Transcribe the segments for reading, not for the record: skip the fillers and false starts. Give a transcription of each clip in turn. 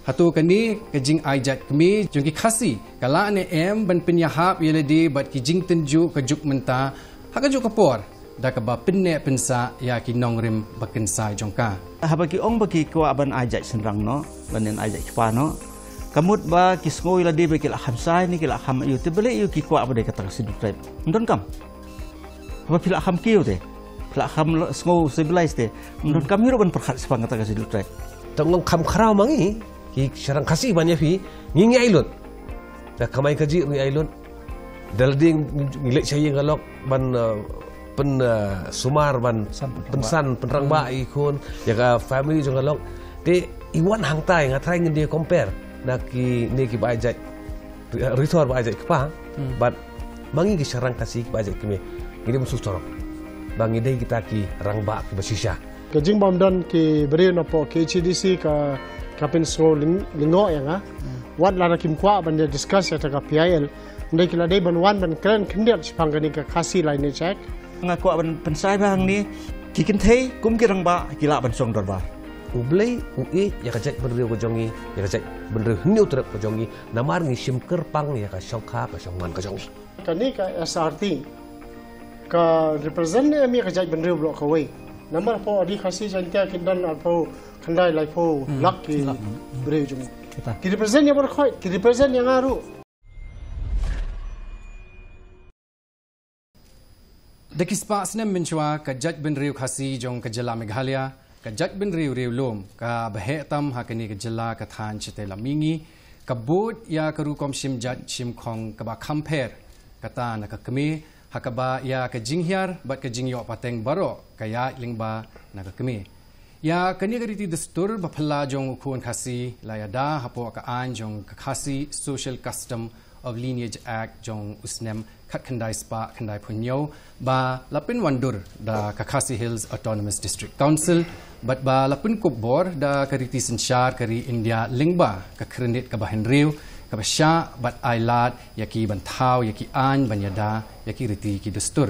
Hatu kani kejing ajat kami jung ki khasi kala ne em ban penyahap yeledi bat kijing tenju kejuk menta hakajuk kapor da ka ba penne pensa ya ki nongrim bakensai jongka habaki ong baki kwa ban ajat senrang no banen ajat kpa no kamut ba kisngoi ladi baki la khamsai ni kila kham yu te bele yu ki kwa ba de kata sidutret ndon kam ba pila kham kiu te pila kham sngo civilized te ndon kam yu ban perkhat sepang kata sidutret tong kham khrau mangi ki sarang kasih banyak fi ngingi ailun dah kamai kaji ngingi ailun dalading ngilek saya ngalok ban pen sumar ban pensan penerang ba ikun ya ka family jong ngalok te iwan hang tai ngatrai ngen dia compare nak ki ni ki bajaj resort bajaj kepa but mangi ki sarang kasih bajaj kemi ini musuh torok bangi dei kita ki rang ba ki basisha kejing bomdan ki beri napo KCDC ka kapin so lingo yang wat lara kim kwa ban dia discuss ya ka PIL ndai kila dei ban wan ban kren kendiat sipangani ka kasi lain check ngaku ban pensai bang ni kikin thei kum kirang ba kila ban song dor ba ublei ui ya ka jek benriu ko jongi ya ka jek benriu hniu trep ko jongi namar ngi sim kerpang ya ka shongkha ka shongman ka jongi kani ka SRT ka represent mi ka jek benriu blok ka wei namar po adi khasi jantia kindan apo khandai lai po lak ki benriu jongi ki represent ya ber khoi ki represent yang aru Dekispa snem menchua ka jaj bin riu khasi jong ka jala Meghalaya ka jaj bin riu lom ka bahe tam hakani ka jala ka than chite lamingi ka bot ya ka rukom shim jaj shim khong ka ba khamper kata na ka kemi hakaba ya ka jinghyar bat ka jingyo pateng baro ka ya lingba na ka kemi ya kani ka riti dastur ba phalla jong khon khasi la ya da hapo ka an jong ka khasi social custom of Lineage Act jong usnem khat khandai spa khandai phunyo ba lapin wandur da Kakasi Hills Autonomous District Council bat ba lapin kubor da kariti sensyar kari India lingba ka kredit ka bahan riu ka basya bat ailat yaki bantau yaki an banyada yaki riti ki dustur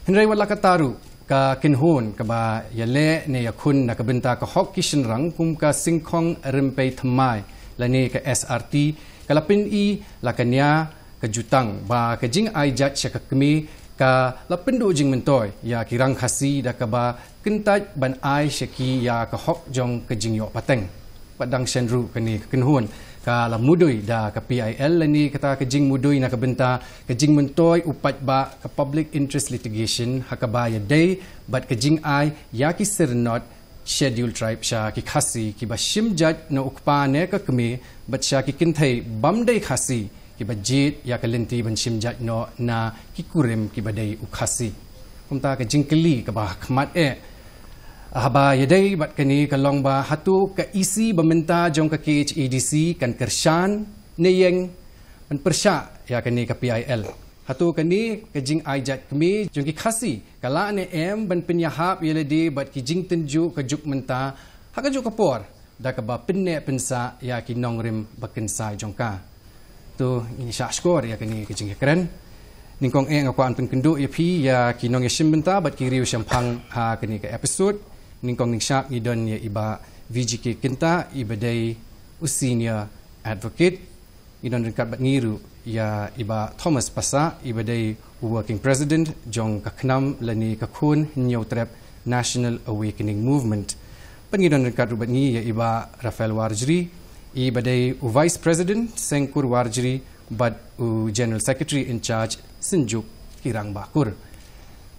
henrai wala kataru ka kinhun ka ba yale ne yakun na kabenta ka hok kishin rang kum ka singkhong rimpei thamai lani ka SRT kalapin i lakanya kejutang ba kejing aijat syakakmi ka lapin do jing mentoy ya kirang khasi da ka ba kentaj ban ai syaki ya ka hok jong kejing yo pateng padang senru kani kenhun ka la mudui da ka PIL lani kata kejing mudui na kabenta kejing mentoy upat ba ka public interest litigation hakaba ya day but kejing ai ya ki sirnot scheduled tribe sha ki khasi ki ba shimjat na ukpa ne ka kmi bat sha ki kinthai bamdai khasi ki ba jit ya ka lenti ban shimjat no na ki kurim ki badai ukhasi kumta ka jingkeli ka ba khmat e haba yadai bat kani ka long ba hatu ka isi bamenta jong ka KHADC kan kershan ne yeng ban persha ya kani ka PIL hatu kani kejing aijat kami jong ki khasi kala ne em ban penyahap yeledi bat ki jing tenju ka juk menta hakajuk kapor da ka ba pinne pensa ya ki nongrim bakensai jongka tu ini syashkor ya kani kejing keren ningkong eng aku anpen kendu ya pi ya ki nong yeshim menta bat ki riu syampang ha kani ka episode ningkong ning syak ngidon ya iba VGK kinta ibadai usinia advocate idon dekat bat ngiru ya iba Thomas Pasa ibadai working president jong kaknam lani kakun nyautrep National Awakening Movement pengidon dekat rubat ni ya iba Rafael Warjri ibadai vice president Sengkur Warjri bat general secretary in charge Sinjuk Kirang Bakur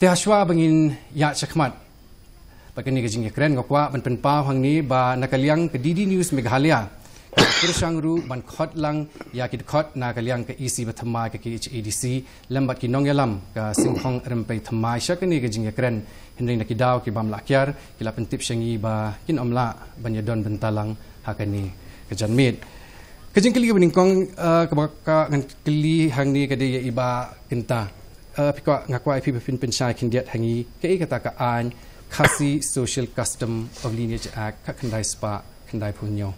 tehaswa bangin ya chakmat pakani kejing keren ngokwa ban penpa hang ni ba nakaliang ke DD News Meghalaya Kersang ru ban khot lang ya kit khot na kaliang ke isi bathama ke KHADC lambat ki nong yalam ka singkhong rempei thamai shakani ke jing kren henry na kidaw ki bam lakyar kila pentip shangi ba kin omla banyadon bentalang hakani ke janmit ke jing kali beningkong ka ngan kali hang ni ke de iba kenta pikwa ngakwa ipi befin pensyai kindiat hangi ke kata ka an khasi social custom of Lineage Act ka khandai spa khandai punyo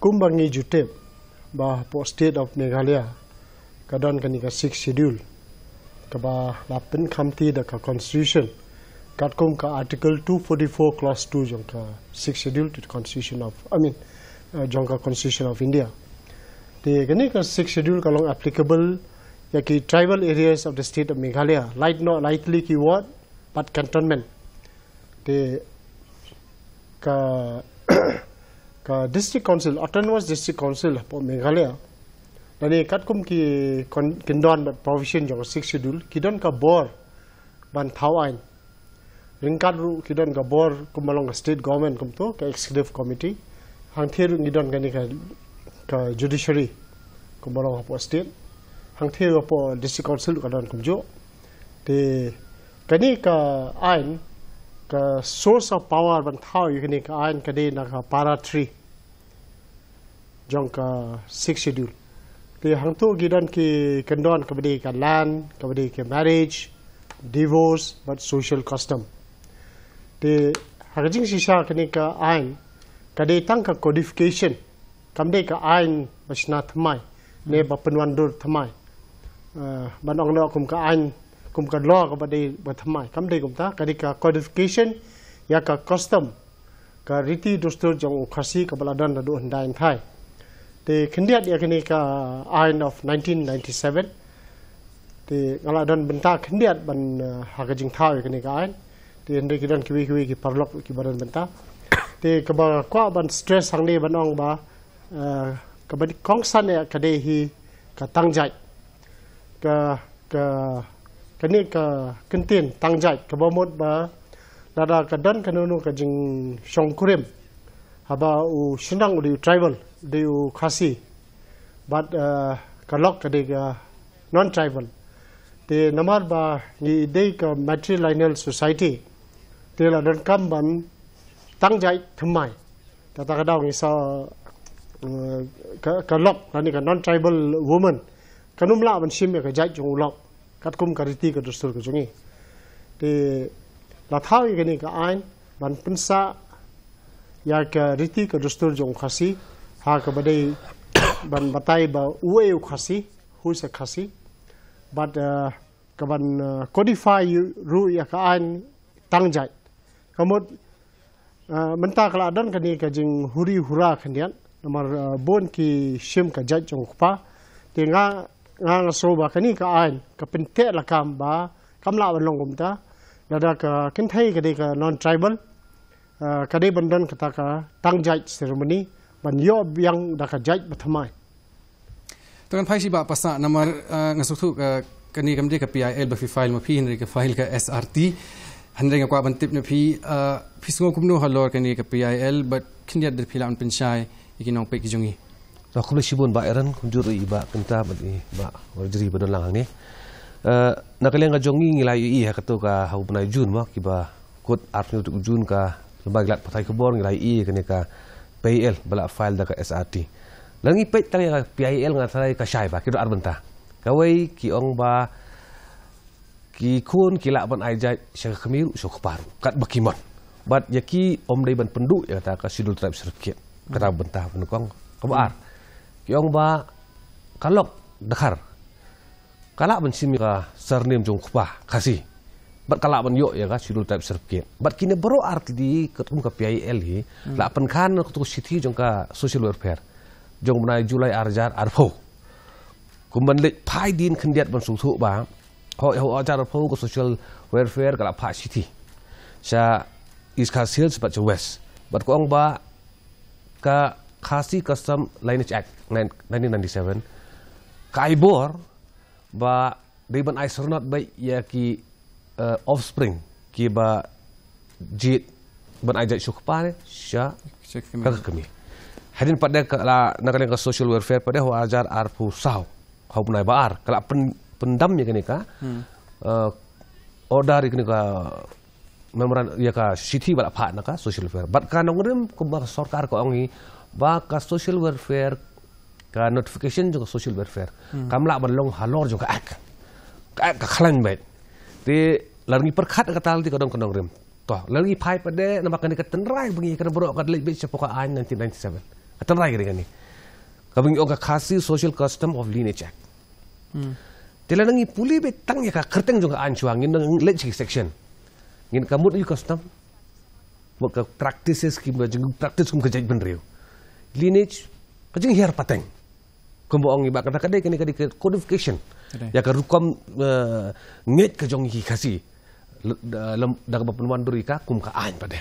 kumbangi jutep bah po state of Meghalaya kadon kani ka 6 schedule ka ba lapin khamti da ka constitution katkum ka article 244 clause 2 jong ka 6th schedule to the constitution of jong ka constitution of India. The gani ka 6th schedule ka long applicable ya ki tribal areas of the state of Meghalaya, not lightly keyword but cantonment. The ka district council, autonomous district council of Meghalaya, nani katkum ki kindon but provision jong 6th schedule kidon ka bor ban thau ain ringkat ru kidon ka bor kumalong state government kum to ka executive committee hang thiru ngidon gani ka judiciary kumalong hapo state hang thiru hapo district council ka don kumjo te kani ka ain ka source of power ban thau kani ka ain kade na ka para 3 jong ka 6th schedule te hang tu gidon ki kendon kabadi ka land kabadi ka marriage divorce but social custom te hagajing sisa kani ka ain kade tang ka codification kamde ka ain basna thamai ne ba penwan dur thamai ban ong no kum ka ain kum ka law ka bade ba thamai kamde kum ta kade ka codification ya ka custom ka riti dustur jong khasi ka baladan da do ndain thai te khendiat ya kani ka ain of 1997 te ngaladan benta khendiat ban hagajing thau kani ka ain te ndai kidan kiwi ki parlok ki badan benta te ka ba kwa ban stress hang ne ban ong ba ka ba kong san ya ka de hi ka tangjai ka kani ka kentin tangjai ka ba mod ba nada ka dan kanunu ka jing shongkurim haba u shinang u tribal de u khasi but ka lok ka de non tribal te namar ba ni de ka matrilineal society te la dan kam ban tangjai thamai ta ka daw ni sa ka lok ni ka non tribal woman kanum la ban sim ka jai jong lok kat kum kariti ka dustur ka jongi te la thau ka ni ka ain ban pensa ya ka riti ka dustur jong khasi ha ka badai ban batai ba uwe khasi hu sa khasi but ka ban codify ru ya ka ain tangjai kamot menta kala dan kani ka jing huri hura khandian nomor bon ki shim ka jaj jong pa te nga so ba kani ka ain ka pente la kam ba kamla ban long kumta nada ka kin thai ka de ka non tribal ka de bandan kata ka tangjai ceremony ban yo yang da ka jaj bathamai tuan phai si ba pasa nomor ngasuktu kani kamde ka PIL ba fi file ma fi hinri ka file ka SRT handre nga kwa bantip na fi fisngo kumno halor kani ka PIL but kindia der phila an penshai ikinong pe kijungi to khule sibun ba eran kunjur iba kenta ba wajri badon lang ni nakaleng ga jongi ngilai i ha katu ka hau banai jun ma kiba kot arnu tu jun ka baglat patai kebor ngilai i kani ka PIL bala file da ka SRT langi pe tang ka PIL ngatai ka shai ba kido arbenta kawai ki ong ba ki kun kila ban aijai syang khamiru syok paru kat bakimon bat yaki om dai ban pendu ya ta ka sidul tribe serket kata bentah penukong kebar ki ong ba kalok dakar kala ban simi ka surname jong khpa khasi bat kala ban yo ya ka sidul tribe serket bat kini bro arti di ketum ka PIL hi la pen khan tu sithi jong ka social welfare jong bunai Julai arjar arpho kumban le phai din khendiat ban su thu ba ho ajar arpho ko social welfare kala pha sithi sa East Coast Hills but West but ko ong ba ka Khasi Custom Lineage Act 1997 kaibor ba riban ai sernot ba ya ki offspring ki ba jit ban ai jat sukpa ne sha ka kami hadin pada kala nakaleng ka social welfare pada ho ajar arpu sau ho punai baar kala pendam ya kini ka order kini ka memoran ya ka city bala pha naka social welfare bat ka nongrim ko ba sarkar ko angi ba ka social welfare ka notification jo social welfare kamla ban long halor jo ka ak ka khalan bet te larngi perkhat ka tal ti ko dong rim to larngi phai pade namakan ka tenrai bengi ka bro ka le be sepoka an 1997 ka tenrai gani ka bengi o ka khasi social custom of lineage act te larngi puli be tang ya ka kerteng jo ka an chuang in le section ngin kamut yu custom buat ke practices kim jeng practice kum kejaj benriu lineage kejeng hiar pateng kum boong ibak kata kadai kini codification ya ka rukom nget kejong hi kasi dak bapenuan durika kum ka ain pada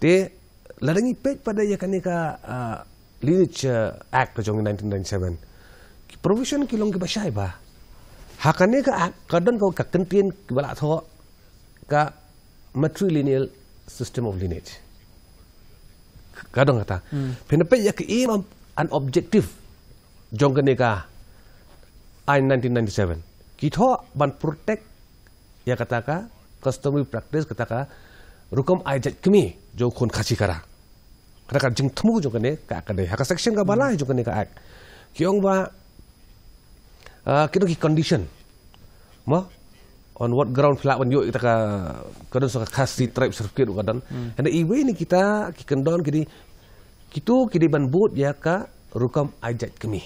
te ladangi pek pada ya kani ka lineage act kejong 1997 provision kilong ki basai ba hakane ka act kadon kau ka kentien bala tho ka matrilineal system of lineage. Kadang kata, penepe ya ke imam an objective jong keneka in 1997. Kita ban protect ya kata ka customary practice kata ka rukom ajat kami jong kon kasih kara. Kata ka jeng temu jong kene ka kadai hak section ka balai jong kene ka act. Kiong ba kita ki condition. Mo on what ground flat when you kita kadang suka kasih tribe certificate kadang and iwe ni kita kendon kini ban boot ya ka rukam ajat kami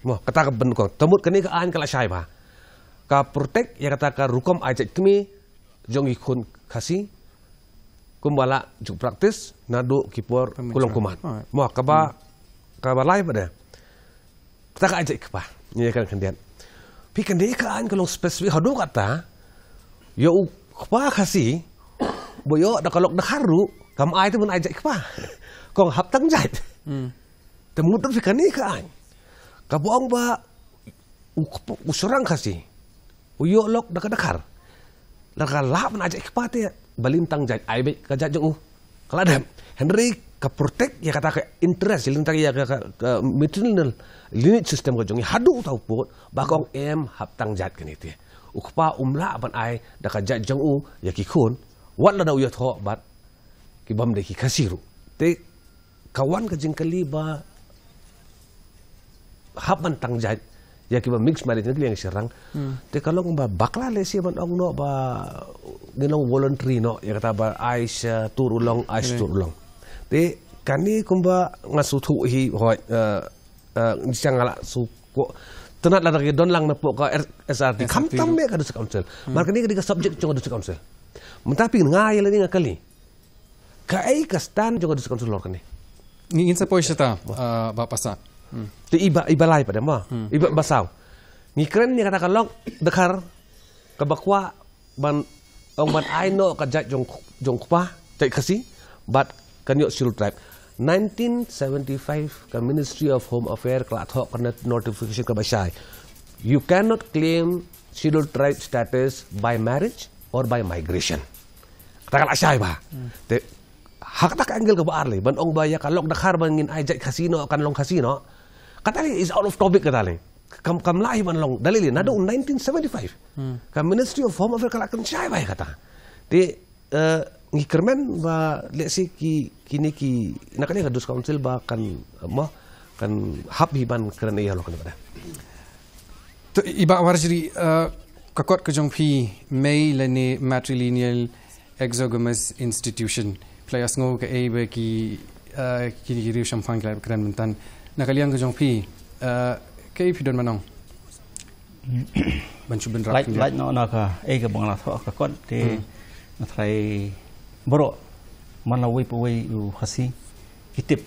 mo kata ka ben ko temut kini ka an kala syai ba ka protect ya kata ka rukam ajat kami jong ikun kasih kumbala juk praktis nado kipor kulong kuman mo ka ba live pada kata ka ajat ka ni kan kendian pi kendekaan kalau spesifik hadu kata ya apa kasih boyo dak kalok dak haru kam ai tu mun ajak apa kong hap tang jat temu tu fi kendekaan ka boong ba usurang kasih uyo lok dak dakar dak lap mun ajak apa te balim tang jat ai be ka jat jong kaladam Henry ka protect ya kata ka interest lintang ya ka maternal lineage system ko jongi hadu tau pot bakong hap tang jat kan itu ukpa umla ban ai da ka jat jong ya ki khun wat la da uya tho bat ki bam de ki khasiru te kawan ka jingkali ba hap ban tang jat ya ki ba mix marriage ni yang serang te kalau ba bakla le si ban ong no ba nginong voluntary no ya kata ba ais turulong te kani kumba ngasutu hi hoi ngala su ko tenat la don lang na po ka SRT kam tam me ka dus council markani ka subject jong dus council mentapi ngai la ni ngakali ka ai ka stand jong dus council lor kani ngin sa poy sita ba pasa te iba lai pada ma iba basau ni keren ni kata kalong dekar ka bakwa ban ong ban ai no ka jat jong pa tai kasi bat kanyo shield tribe 1975 ka Ministry of Home Affairs kala thok kana notification ka basai you cannot claim scheduled tribe status by marriage or by migration kata kala sai ba te hak tak angle ka baarle ban ong baya kalok dakhar ban ngin ajat casino kan long casino kata is out of topic kata le kam lai ban long dalili nado 1975 ka Ministry of Home Affairs kala kan sai ba kata te ngikermen ba lesi kini nakani kadus council ba kan hab hiban keren iya lo kan pada to iba warjri kakot kejong phi mei lene matrilineal exogamous institution playas ngo ka ebe ki riu shampang keren mentan nakaliang kejong phi kai phi don manong banchu ben rak like no ka ka bangla tho kakot te nathai boro manawai pawai u khasi kitip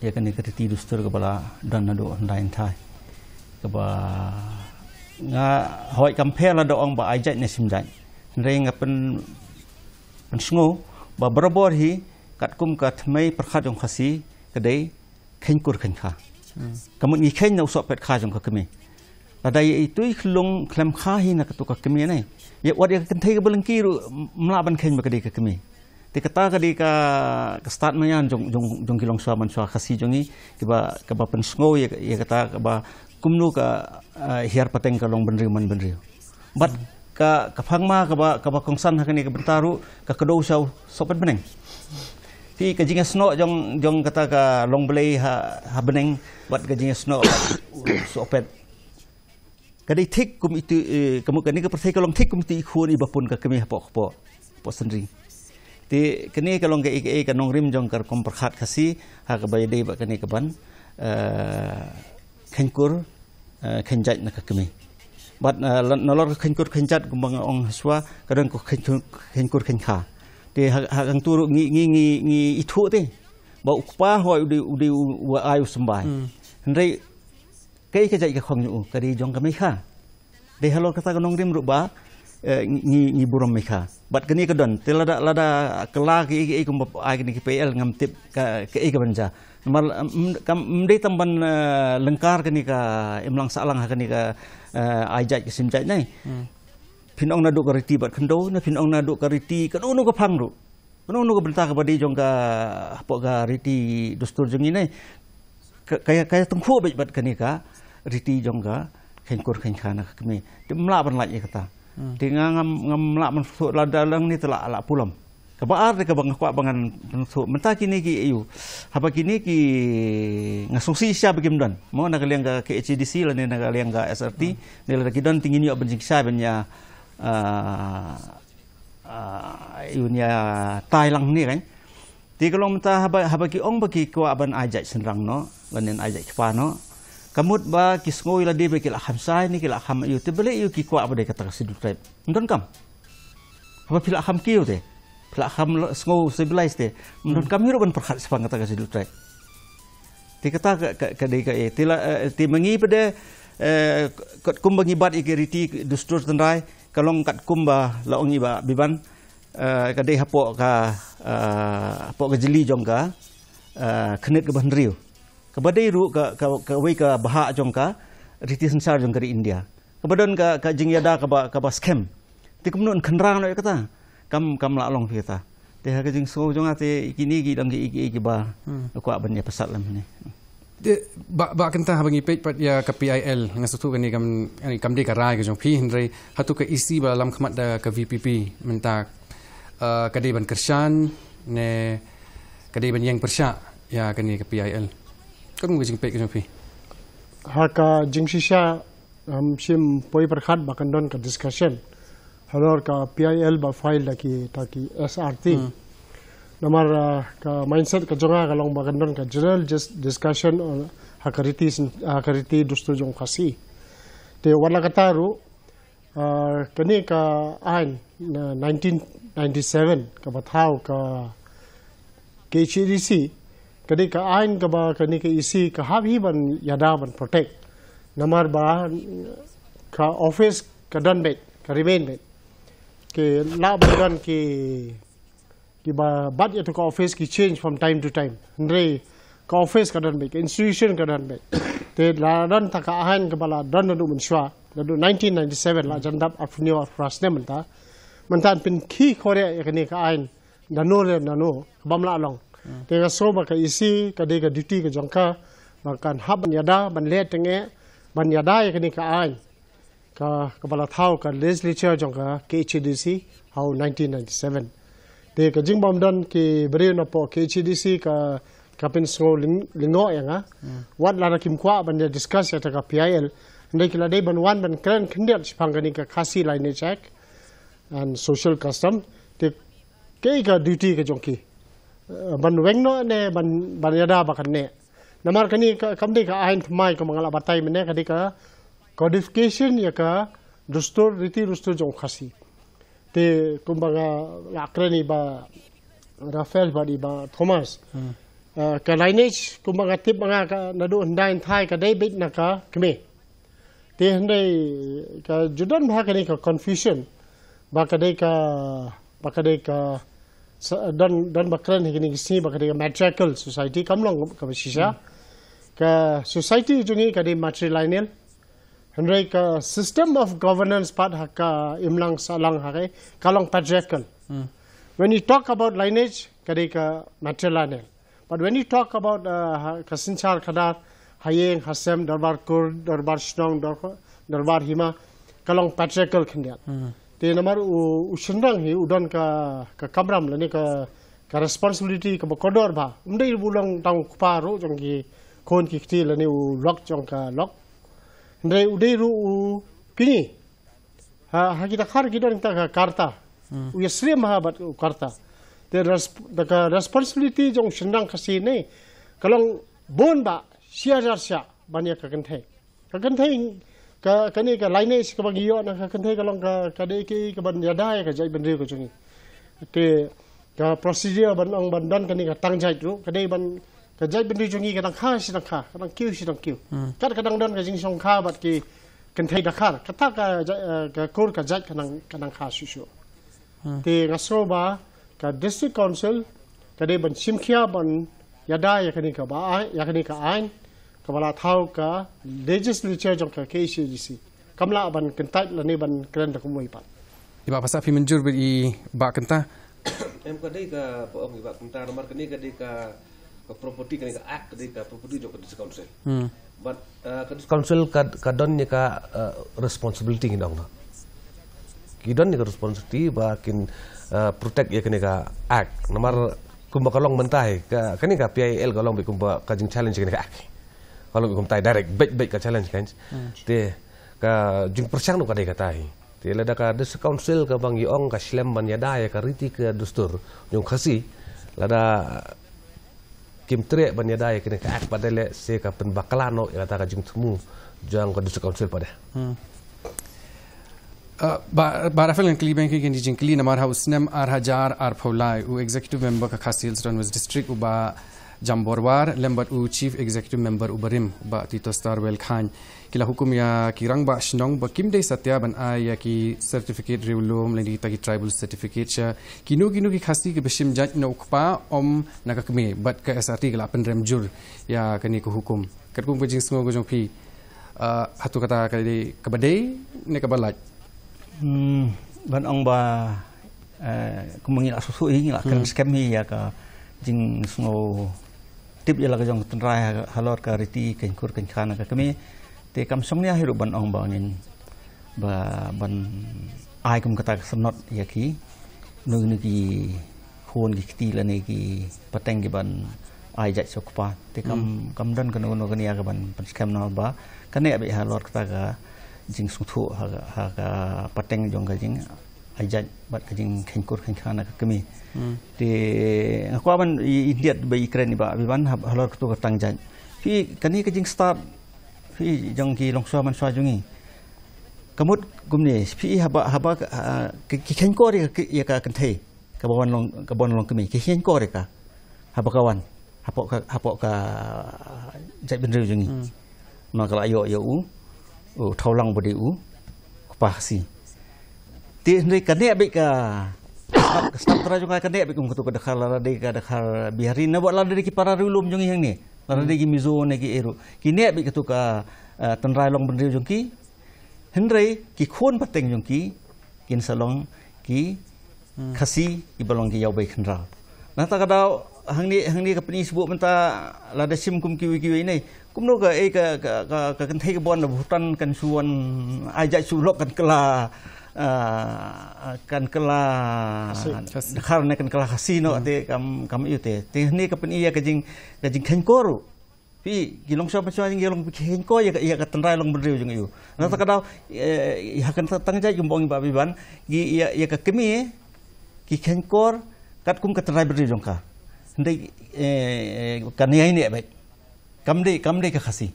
ya kan ka ti dustur ka bala dan nado ndain thai ka ba nga hoi compare la do ong ba ajat ne simjai reng pen sngo ba barabor hi kat kum ka thmei prakhat jong khasi kadai khenkur khen kha kamun ni khen no so pet kha jong ka kemi ladai itu khlung klem kha hi na ka to ka kemi nai ya wat ya kan thai ka belengki mla ban khen ba kadai ka kemi te kata kadi ka start mayan jong kilong swa man swa khasi jongi kiba pen sngo ya kata ba kumnu ka hiar pateng ka long benri man benri bat ka phangma ka ba kongsan hakani ka bentaru ka kedo saw sopat beneng ti ka jinga sno jong kata ka long belai ha beneng bat ka jinga sno sopet kadi thik kum itu kamu kani ka perthai ka long thik kum ti khun ibapun ka kemi po sendri ti kini kalong ke kanong rim jong kar kom perkhat khasi ha ka bay dei ba kani ka ban khenkur khenjat na ka kemi bat nolor khenkur khenjat kumbang ong haswa kadang ko khenkur khenka te hang turu ngi ithu te ba ukpa hoi udi wa ayu sembai ndai kai ka jai ka khong yu ka di jong ka mai kha de halo kata kanong rim ru ba ngi buram mai kha bat kani ka don te lada kela ki kum ai ni ki PL ngam tip ka ka banja mal kam mdei tamban lengkar kani ka imlang salang ha kani ka ajat ke simjat nai pinong na do ka riti bat khando na pinong na do ka riti kan unu ka phang ru kan unu ka benta ka badi jong ka po ka riti dustur jong ini kaya tengku bat kani ka riti jong ka khenkur khenkhana kami dimla ban laj kata tinga ngam la man su ladalang ni tela ala pulam kabar de ka bang kwa bangan su menta kini ki ayu haba kini ki ngasungsi sia begim dan mo na kaliang ka HDC la ni na kaliang ka SRT ni la ki dan tingin yo benjing sa benya yunya Thailand ni kan ti kalong menta haba ki ong bagi kwa ban ajat senrang no lanen ajat kwa no kamut ba kisngoi la de be kila khamsai ni kila kham yu te bele yu ki kwa ba de kata sidu tribe ndon kam haba pila kham kiu te pila kham sngo civilized te ndon kam hiru ban perkhat sepang kata sidu tribe ti kata ka de ka ti mengi pada kat kum bagi bat ikeriti dustur tendai kalong kat kum ba la ongi ba biban ka de hapo ka jeli jong ka khnit ka ban riu kabadai ru ka wei ka bahak jong ka riti sensar jong dari India kabadon ka jingyada ka ba scam ti kumnon khanrang no kata kam la long kita te ha ka jing so jong ate kini gi dang gi ba ko ban ya pasal lam ni ba kenta habangi page pat ya ka PIL ngasutu kani kam de ka rai ka jong phi hindrei hatu ka isi ba lam khmat da ka VPP menta ka de ban kershan ne ka de ban yang persya ya kani ka PIL kan ngajing pek kan pi haka jingsisha sim poi perkhat bakan don ka discussion halor ka PIL ba file taki SRT namar ka mindset ka jonga ka long bakan don ka general discussion on hakariti dustu jong kasi te wala kataru kani ka ain 1997 ka bathau ka KHDC kadi ka ain ka ba kani ka isi ka habi ban yada ban protect namar ba ka office ka dan bet ka remain bet ke la ban ki ba bat ya to ka office ki change from time to time ndre ka office ka dan bet institution ka dan bet te la dan ta ka ain ka bala dan du munshwa la du 1997 la jandap afnio afrasne mentan pin ki korea ya kani ka ain nano bamla long tega soba ka isi ka de ka duty ka jongka makan haban yada ban le tenge ban yada ya kani ka ain ka bala thau ka legislature jongka KHDC how 1997 te ka jingbam dan ki bere na po KHDC ka pin so lingo ya nga wat la kim kwa ban discuss ya ta ka PIL ndai kila dei ban wan ban kran khndiat sipang kani ka khasi line check and social custom te ke ka duty ka jongki ban weng no ne ban yada bakan ne namar kani kamde ka ain thmai ko mangala batai mene kadi ka codification ya ka dustur riti dustur jong khasi te kumbaga akrani ba Rafael badi ba Thomas ka lineage kumbaga tip manga ka nadu ndain thai ka dai bit na ka kme te handai ka judan bha kani ka confusion ba ka dai ka dan bakran hini kisi bakari matriarchal society kamlong ka sisa ka society jungi ka di matrilineal handai ka system of governance part hakka imlang salang hake kalong patriarchal when you talk about lineage ka di ka matrilineal but when you talk about kasinchar khadar hayeng hasem darbar kur darbar shnong darbar hima kalong patriarchal khindiat te namar usendang hi udon ka kamram lani ka responsibility ka kodor ba umdei bulang tang kuparo jong ki kon ki khti lani u lok jong ka lok ndai udei ru kini ha kita khar gidon ta ka karta u yasri mahabat karta te responsibility jong sendang khasi ne kalong bon ba siajar sia banya ka kan thai ka ni ka line is ka bang iyo na ka kenthe ka long ka de ki ka ban yadai ka jai ban riu ka chungi te ka procedure ban ong ban dan ka ni ka tang jai ru ka de ban ka jai ban riu chungi ka dang kha si dang kha ka dang kiu si dang kiu kat ka dang dan ka jing song kha bat ki kenthe da khar ka ta ka kor ka jai ka dang kha su su te ngaso ba ka district council ka de ban simkhia ban yadai ya ka ni ka ba ya ka ni ka ain kepala tahu ka legislature jong ka KCGC kamla ban kentai la ni ban keren tak moi pat iba pasal pi menjur bagi ba kenta em ka dei ka ông iba kenta nomor ka ni ka dei ka property ka ni ka act ka dei ka property jong ka district council but ka district council ka don ni ka responsibility ni dong ki don ni ka responsibility ba kin protect ya ka ni ka act nomor kumba kalong mentai ka ni ka PIL kalong bi kumba ka jing challenge ka ni ka act kalau kum tai direct baik ka challenge kan te ka jing persang no ka dei ka tai te lada ka des council ka bang yong ka slam ban yada ya ka riti ka dustur jong khasi lada kim tre ban yada ya ka ak padale se ka pen baklano ya ta ka jing temu jang ka des council pada Barafel kli bank ki jing kli namar house nem ar hajar ar pholai u executive member ka khasil run was district uba Jamborwar lembat u chief executive member ubarim ba Tito Starwell Khan kila hukum ya kirang ba shnong ba kim dei satya ban ya ki certificate riulum leni ta ki tribal certificate cha kinu ki khasi ki beshim jaj no khpa om nakakme bat ka SRT kala pen remjur ya kani ku hukum katkum bejing sngo go jong phi hatu kata ka di kabadei ne ka balat ban ong ba kumangila susu hi la kan scam hi ya ka jing sngo tip ya laga jong tenrai halor ka riti ken kur ken khana ka kami te kam song nya hiru ban ong bangin ba ban ai kum kata sanot ya ki nu ki khon ki ti la ne ki pateng ki ban ai jat sokpa te kam dan kan no kan ya ka ban scam no ba kan ne be halor kata ka jing sung thu ha ka pateng jong ka jing ajat bat ka jing ken kur ken khana ka kami te aku aman India bayi keren ni ba biban halor tu katang jan fi kani ka jing start fi jong ki longswa man swa jungi kamut gumne fi haba ki ken ko ri ya ka kan thei ka bon long kami ki ken ko ri ka haba kawan hapok ka jai ben riu jungi ma kala yo u thaulang bodi u pa si ti ndai kan ne be ka staf tra juga kan dek kum kutu ka dakhal biharin na buat lada ki para rulum jong yang ni lada ki mizo ne ki eru ki ne be kutu ka tenrai long bendri jong ki hendrai ki khon pateng jong ki kin salong ki khasi ki balong ki yau bai khnra na ta kadau hang ni ka pni sebut menta lada sim kum ki ni kum no ka ka kan thei ka bon Bhutan kan suan ajak sulok kan kela kan kela karena kan kela kasino ate kam ite ni kapan iya kajing ken koru pi gilong so pa jing gilong ken ko ya ka tenrai long beriu jing yu na ta kadau ya kan tang jai gumbong ba biban gi ya ka kemi ki ken kor kat kum ka tenrai beriu jong ka ndai kan ya ini baik kam dei ka khasi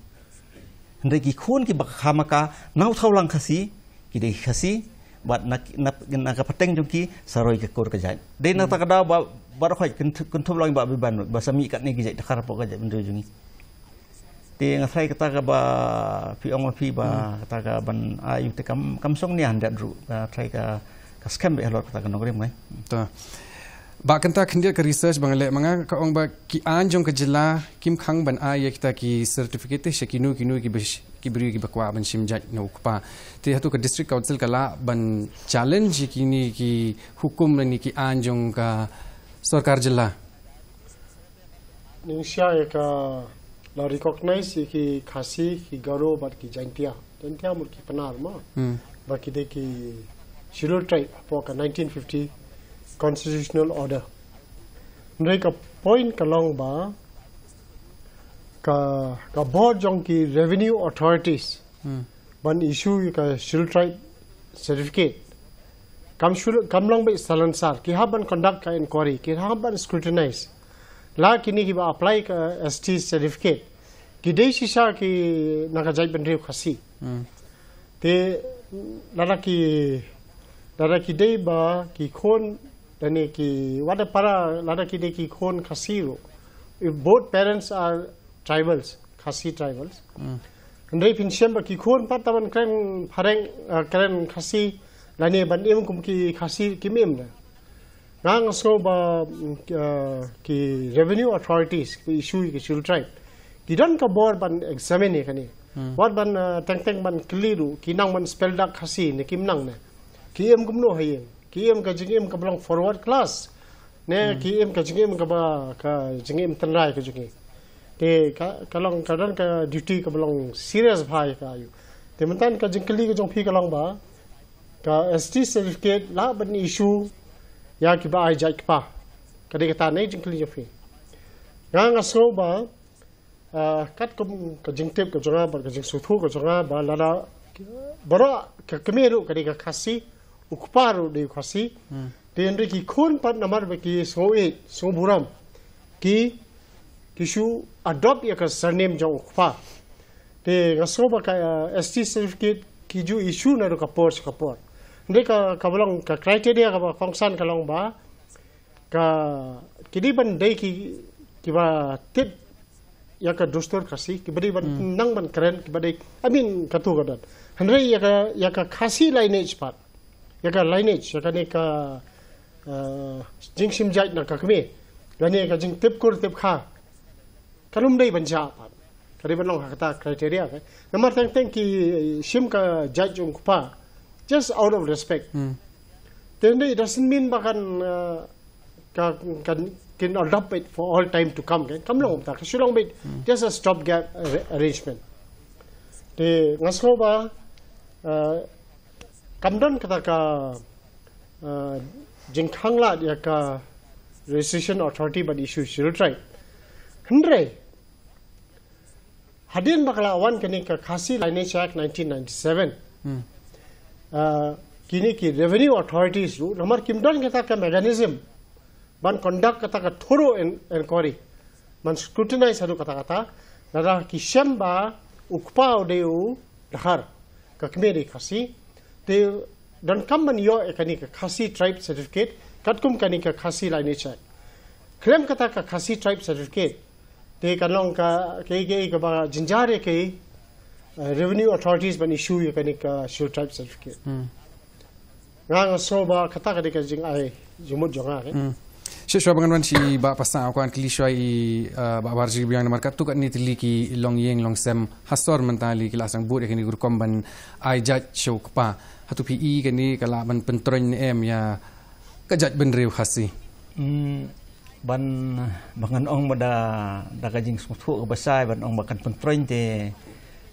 ndai ki khun ki bak khamaka nau thaulang khasi ki dei khasi bat nak pateng jong ki saroi ke kor ka jai de na ta kada ba khoi kun thum long ba biban ba sami kat ni ki jai khar po ka jai bendro jongi te ngasai kata ka ba pi ong pi ba kata ka ban ayu te kam song ni han dat ru ka try ka scam be halor kata ka nogrem ngai to ba kanta khindia ka research bangale manga ka ong ba ki anjong ka jila kim khang ban ya kita ki certificate shekinu ki bish ki bri ki bakwa ban simjat no pa te hatu ka district council kala ban challenge kini ki hukum ni ki anjong ka sarkar jila ningsya ka la recognize ki khasi ki garo bat ki jantia mur ki panar ma ba ki de ki scheduled tribe po ka 1950 constitutional order ndai ka point kalong ba ka board jong ki revenue authorities ban issue ka scheduled tribe certificate kam long be salansar ki haban conduct ka inquiry ki haban scrutinize la kini ki ba apply ka ST certificate ki dei sisa ki naga jai ban riu khasi te lalaki day ba ki kon dani ki wada para lalaki day ki kon khasi. If both parents are tribals, Khasi tribals, and they pinsiam ba ki kon pataman kren pareng kren Khasi lani ban im kum ki Khasi kimim na. Ngang so ba ki revenue authorities ki issue ki shul tribe. Ki don ka board ban examine kani. What ban teng ban keliru ki nang ban spell dak Khasi ne kim nang na. Ki im kum no hayeng. Ki im ka jingim ka belong forward class. Ne ki im ka jingim ka jingim tanrai ka jingi. Te kalong kadang ka duty ka belong serious bhai ka ayu. Te mentan ka jingkeli ka jong phi kalong ba ka ST certificate la ban issue ya ki ba ai jai pa. Ka de ka nei jingkeli jong phi. Nga so ba kat kum ka jingtep ka jonga ba ka jing suthu ka jonga ba lada bara ka kemeru ka de ka Khasi ukparu de Khasi. Te andre ki khon pat namar ba ki so buram ki kishu adopt ya ka surname jong ukpa. Te ngaso ba ka ST certificate ki ju issue na ro ka por. Andre ka belong ka criteria ka ba function ka long ba ka kidi ban dai ki ba tip ya ka dostor Khasi ki bari ban nang ban keren ki badai I mean ka tu ka dat. Andre ya ka Khasi lineage pat. Ya ka lineage ya ka ne ka jing sim jai na ka kme gane ka jing tip kur tip kha kalum dai banja pat kari ban long hakata criteria ka namar teng ki sim ka jai jong pa just out of respect then it doesn't mean bakan can adopt it for all time to come kan kam long ta shulong bit just a stop gap arrangement te ngasko ba kamdan kata ka jingkhangla ya ka registration authority but issue shall try Andre hadin bakla wan kani ka Khasi Lineage Act 1997 kini ki revenue authorities ru namar kimdan kata ka mechanism ban conduct kata ka thorough inquiry man scrutinize hadu kata nara ki shamba ukpa deu dakhar ka kmeri Khasi te dan kamman yo ekani ka Khasi tribe certificate katkum kani ka Khasi lineage act claim kata ka Khasi tribe certificate te kanong ka ke ba jinjare ke revenue authorities ban issue ya kani ka shul tribe certificate ngang so ba kata ka de ka jing ai jumut jonga ke Shishwa bangan si ba pasang aku an kliswa I ba barji biang namar katu kat ni tili ki long yeng long sem hasor mentali ki lasang bud kini guru komban ai jat show kpa hatu pi kini kala ban pentroin em ya kajat ben riu Khasi ban bangan ong bada da kajing smutu ke basai ban ong bakan pentroin te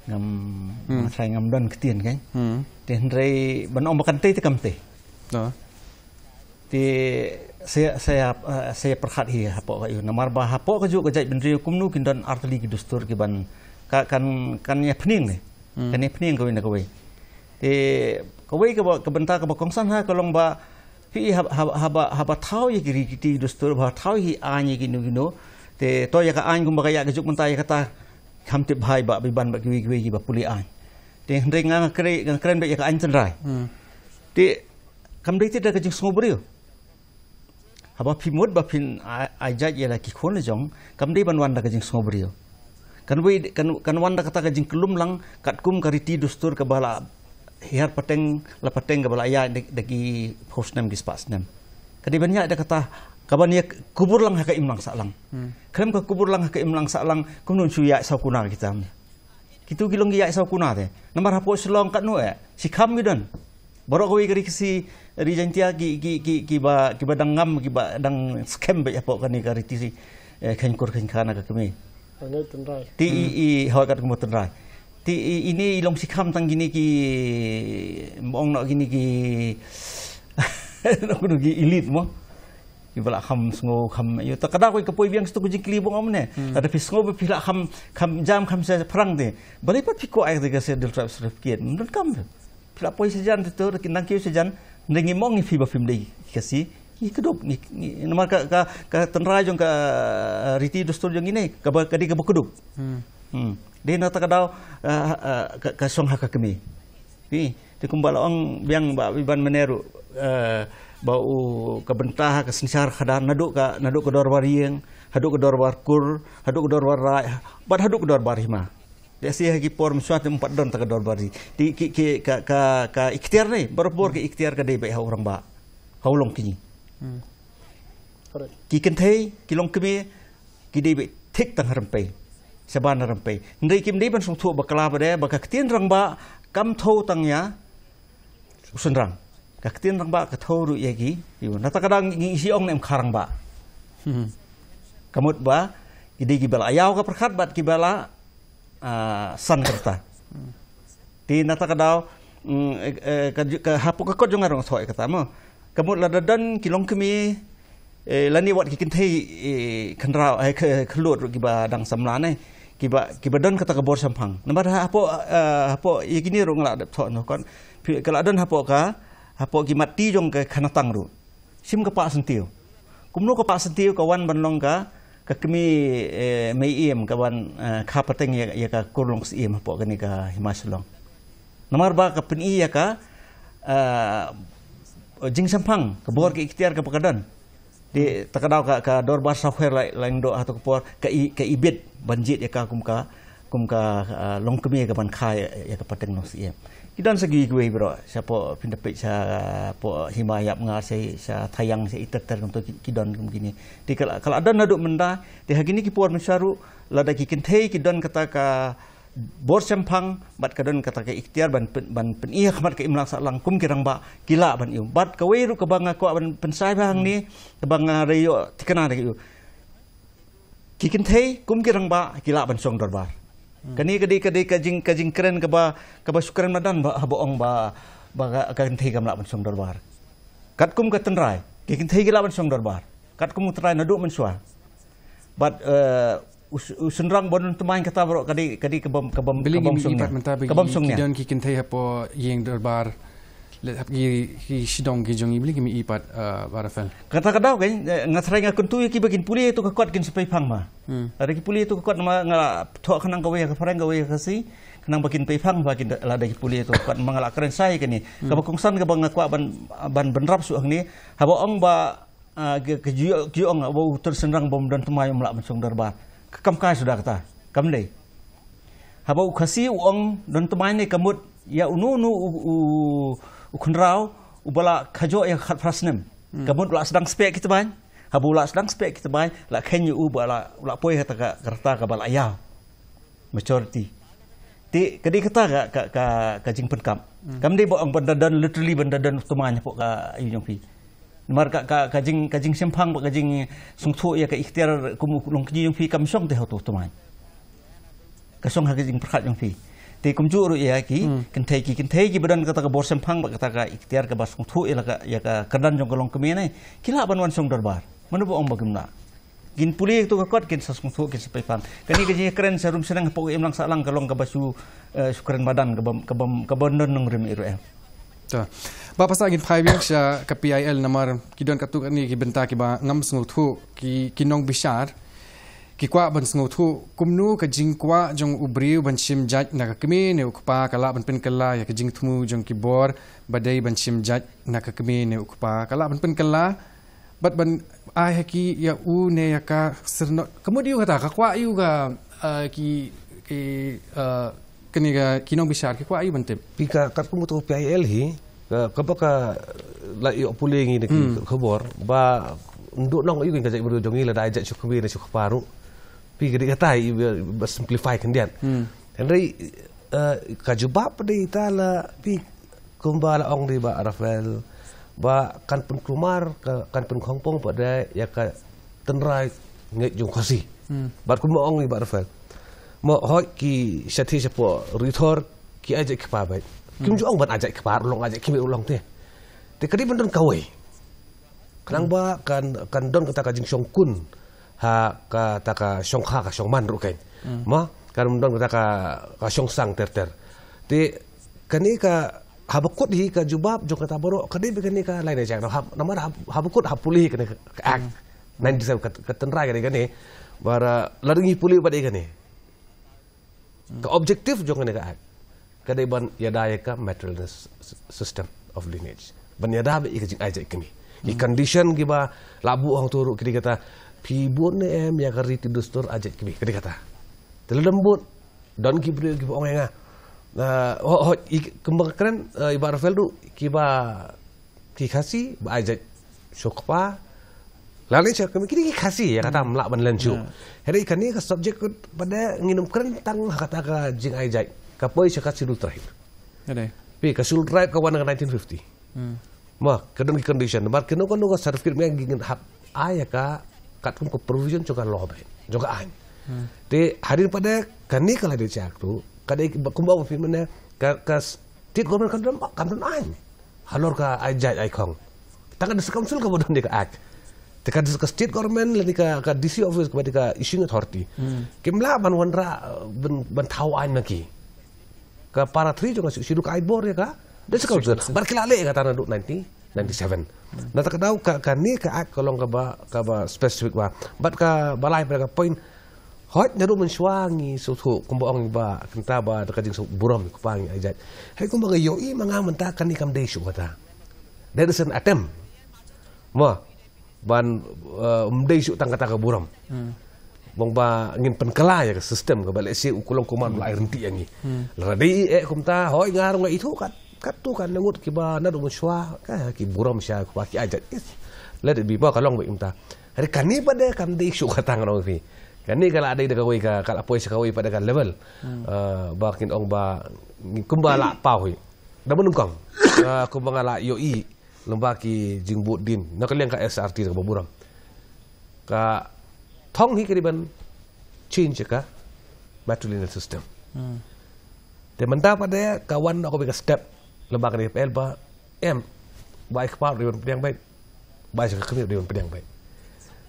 ngam sai ngam don ketien kan te hendrai ban ong bakan te kam te te saya perhat hi hapo kayu namar ba hapo ka ju ka jai benri kumnu kindan artli ki dustur ki ban kan ya pning ne kan ya pning ka wina ka wei te ka wei ka benta ka ba kongsan ha kalong ba hi haba thau ye ki ti dustur ba thau hi ani ki nu te to ya ka an kum ba ya ka juk menta ya kata kham te bhai ba ban ba ki ba puli an te hendai nga kren ba ya ka an chen rai te kam dei te da ka jing smobrio haba pimut ba pin ajat ya laki khon jong kam dei ban wan da ka jing smobrio kan wan da kata ka jing kelum lang kat kum kariti dustur ka bala hiar pateng la pateng ka bala ya dagi hostnam gi spasnam kadi banyak da kata kaban ya kubur lang ka imlang salang krem ka kubur lang ka imlang salang kunun suya sa kuna kita kitu gilong ya sa kuna te namar hapo selong kat no sikam gidan baru kau ikut si rijantia ki ba dangam ki ba dang scam ba apa kan ni kariti si kenkur kenkana ka kami ti I hawakat kemu tenrai ti ini ilong sikam tang gini ki mong nak gini ki nak gi elite mo ki bala kham sngo kham yo ta kada koi kapoi biang stu kuji kli bong amne ada pi sngo be pila kham jam kham sa perang te bali pat piko ai de se del trap certificate ndon kam pila poi sejan tu kinang kiu sejan ndengi mong ni fiba film dei Khasi I kedop ni nomor ka tenra jong ka riti dustur jong ini ka kadi ka kedop de na ta kadau ka song ha ka kemi Di kumbala ong biang ba iban meneru bau kabentah ke sensar kadan naduk ke dorbar yang haduk ke dorbar kur haduk ke dorbar rai bat haduk ke dorbar hima dia sih lagi por mesuat 4 don tak dorbar di ka ikhtiar ni berpor ke ikhtiar ke debe orang ba haulong kini ki kenthei ki long keme ki debe thik tang harampai saban harampai ndai kim dei ban sung thu bakala bade baka ktien rang ba kam tho tangnya usenrang kaktin rang ba ka thoru yagi yu nata kadang isi ong nem kharang ba kamut ba idi gibala ayaw ka perkhat bat gibala san kerta ti nata kadau ka hapu ka kot jong arong thoi kata mo kamut la dadan kilong kemi lani wat ki kinthei khanrau khlut ru giba dang samlan kiba don kata ka bor sampang nambar hapo yagini ru ngla dap tho no kon kalau adon hapo ki mati jong ke kanatang ru sim ka pa sentiu kumno ka pa sentiu kawan banlong ka kemi meiem kawan kha pateng ya ka kurlong sim hapo kani ka himaslong namar ba ka peni ya ka jing sampang ka bor ke ikhtiar ka pakadon di takadau ka dorbar software lain do atau por ka ibet banjit ya ka kum ka long kemi ka ban kha ya ka pateng no sim kidan segi gue bro siapa pindapik sa po himayap ngasai sa tayang sa iteter untuk kidan begini di kalau ada naduk menda di hagini ki puan mensaru lada ki kenthei kidan kata ka bor sempang bat kadon kata ka ikhtiar ban peniah mat ka imlang sa langkum kirang ba kila ban iu bat ka weru ka banga ko ban pensai bang ni ka banga reyo tikana de iu ki kenthei kum kirang ba kila ban song dorbar kani kajing keren ke ba syukuran madan ba haboong ba kan thei gamla ban song dorbar kat kum ka tenrai ke kin thei gila ban song dorbar kat kum trai nadu man swa bat usenrang bon temain kata bro kadi kebam song ni dan ki kin thei hapo yeng dorbar let ki sidong ki jong ibli ki mi ipat barafel kata kadau kan ngatrai ngakun tu ki bagin puli tu ka kot kin sepai phang ma ada ki puli tu ka kot ma ngala tho khanang ka we ka farang ka we ka si khanang bagin pai phang bagin la da ki puli tu kot mangala keren sai ka ni ka bakongsan ka bang ngakwa ban benrap su ni habo ong ba ke ju ong ba tersenrang bom dan tumai mla mensong darbar kam kai sudah kata kam dei habo khasi ong dan tumai ni kamut ya unu ukunrau ubala kajo yang khat prasnem kamun la sedang spek kita ban habu la sedang spek kita ban la khenyu ubala la poi kata ka bala ya majority ti kadi kata ka jing penkam kam di bong bandadan literally bandadan utamanya pok ka ayung pi mar ka jing sempang ka jing sungthu ya ka ikhtiar kum long ki yung pi kam song te hotu utamanya ka song ha ka jing perkhat yung pi ti kumju ru ya ki kenthei ki badan kata ka bor sempang kata ka ikhtiar ka basung thu ya ka kadan jong kolong kemi nai kila ban wan song dorbar manu bo ong bagimna gin puli tu ka kot kin sasung thu kin sepai pang kani ka je keren serum senang po imlang salang kalong ka basu syukuran badan ka bondon nong rem iru ta bapa sa gin phai biang sha ka PIL namar kidon ka tu ni ki benta ki ba ngam sngu thu ki kinong bishar ki kwa ban sngu thu kumnu ka jing kwa jong ubriu ban sim jaj na ka kemi ne ukpa kala ban pen kala ya ka jing thumu jong ki bor badai ban sim jaj na ka kemi ne ukpa kala ban pen kala bat ban ai haki ya u ne ya ka serno kemudian kata ka kwa yu ga ki kini ga kinong bisar ki kwa yu ban tem pika kat kumu tu PIL hi ka baka la yo pulengi ne ki khabor ba nduk nong yu kan ka jaj bru jongi la dai jaj chukwi ne chukparu pi gede kata simplify kendian Henry kajubab di tala pi kumbala ong di ba Rafael ba kan pun kumar kan pun khongpong pada ya ka tenrai ngai jung khasi bat kum ong di ba Rafael mo hoi ki sathi sapo rithor ki ajak kpa bai kim ju ong ban ajak kpa ulong ajak kimi ulong te te kadi ban don kawai kanang ba kan don kata ka jing song kun ha ka taka song kha ka song man ru kain ma kan don kata ka song sang ter ti kani ka habakut hi ka jubab jo kata boro kadi begini ka lain aja namar habakut hapuli kani ka ak nain bisa ka tenra kani bara laringi puli pada kani ka objektif jo kani ka ak kadai ban yada ka material system of lineage ban yada be ikajing aja ikni i condition giba labu hang turu kini kata pibun em ya kari tidustur aja kini kini kata telembut don kibre giba ongenga kembang keren ibarat feldu kiba kikasi ba aja syukpa lalu saya kini kasih ya kata melak ban lencu hari ikan ni ke subjek pada nginum keren tang kata ke jing aja kapoi saya kasih dulu terakhir pi kasih drive ke wana 1950 mah kadang condition bar kena kan nuga certificate yang gingin hak ayah ka kat kum provision juga law baik juga an te hari pada kani kalau dia cak tu kadai kumbang firman ka state government kan an halor ka aja ai kong tangan des council ka bodon dia ka act tekan ke state government lagi ke DC office kepada ke issuing authority kemla ban wanra ban tawaan lagi ke para tri juga siduk aibor ya ka dan sekarang berkelale kata naduk 1997 nah tak tahu ka ni ke act kolong ke ba spesifik ba bat ka balai pada point hot nadu mensuangi sutu kumbaong ba kenta ba dekajing buram kupang ajat hai kumbaga yoi manga mentakan ni kam desu kata there is an attempt ma ban mdei su tang kata ke buram bang ba ngin penkela ya ke sistem ke balik si ukulong kuman la air renti yang ni la dei kumta hoi ngar ngai itu kat tu kan ngut kiba na do muswa ka ki buram sya ku ki ajat let it be ba kalong ba imta hari kani pada kam dei su kata ngau fi kani kala ada de kawai ka kala poi sekawai pada kan level ba kin ong ba kumba la pau da menungkang kumba la yoi lomba ki jingbut din nak kalian ka SRT ka baburam ka thong hi keriban change ka matrilineal system te menta pada kawan aku beka step lomba ka DPL ba baik pa riban pedang baik baik ka kami riban pedang baik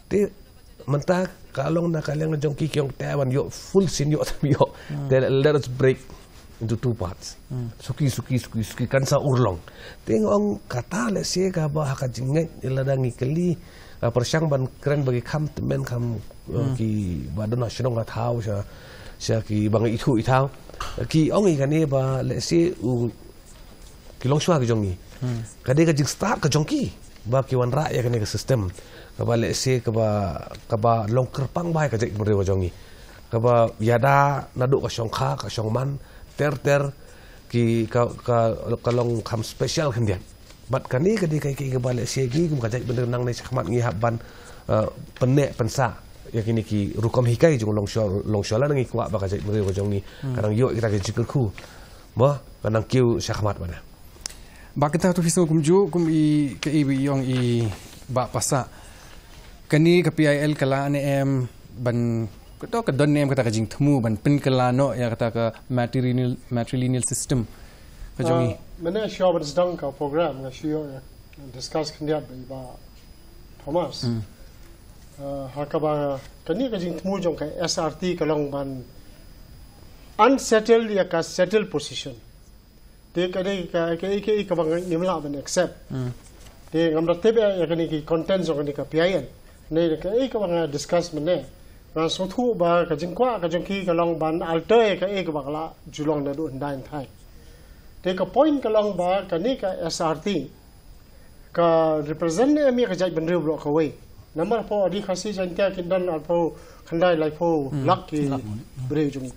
te menta kalong na kalian ngajong ki kyong tawan yo full sin yo let us break into two parts. Suki kan sa urlong. Tengok kata lesi ka ba ka jinget iladangi kali persyang ban keren bagi kam temen kam ki badan nasional ngat tahu sa ki bang itu itau ki ong ikan ni ba lesi ki long shwa ki jongi. Kade ka jing start ka jongki ba ki wan ra ya kan ke sistem. Ka ba lesi ka ba long kerpang ba ka jek beri jongi. Ka ba yada naduk ka syongkha ka syongman ter ki kalong kam special kendian bat kani kadi kai ki balik siagi kum kajak bener nang nei sakmat ngi habban penek pensa ya kini ki rukom hikai jung longshola nang ikwa ba kajak bener jong ni kadang yo kita ke ku ba kadang kiu sakmat mana ba kita tu fiso kum ju kum i ke i yong i ba pasa kani ke PIL kala NM ban kata ke don name kata ke jing temu ban pen kelano ya kata ke matrilineal system ke jongi mana show sedang ka program nga show discuss kendiat ba Thomas hakaba kani ke jing temu jong ka SRT kalong ban unsettled ya ka settled position te kade ka bang nimla ban accept te ngamra tebe ya kani ki content jong kani ka PIN ne ka bang discuss mane na sotu ba ka jingkwa ka jongki ka long ban alter ka ek bakla julong na do ndain thai te ka point ka long ba ka ni ka SRT ka represent mi ka jai ban rew ka wei number po adi khasi jantia kindan alpo khandai lai po lak ki bre jung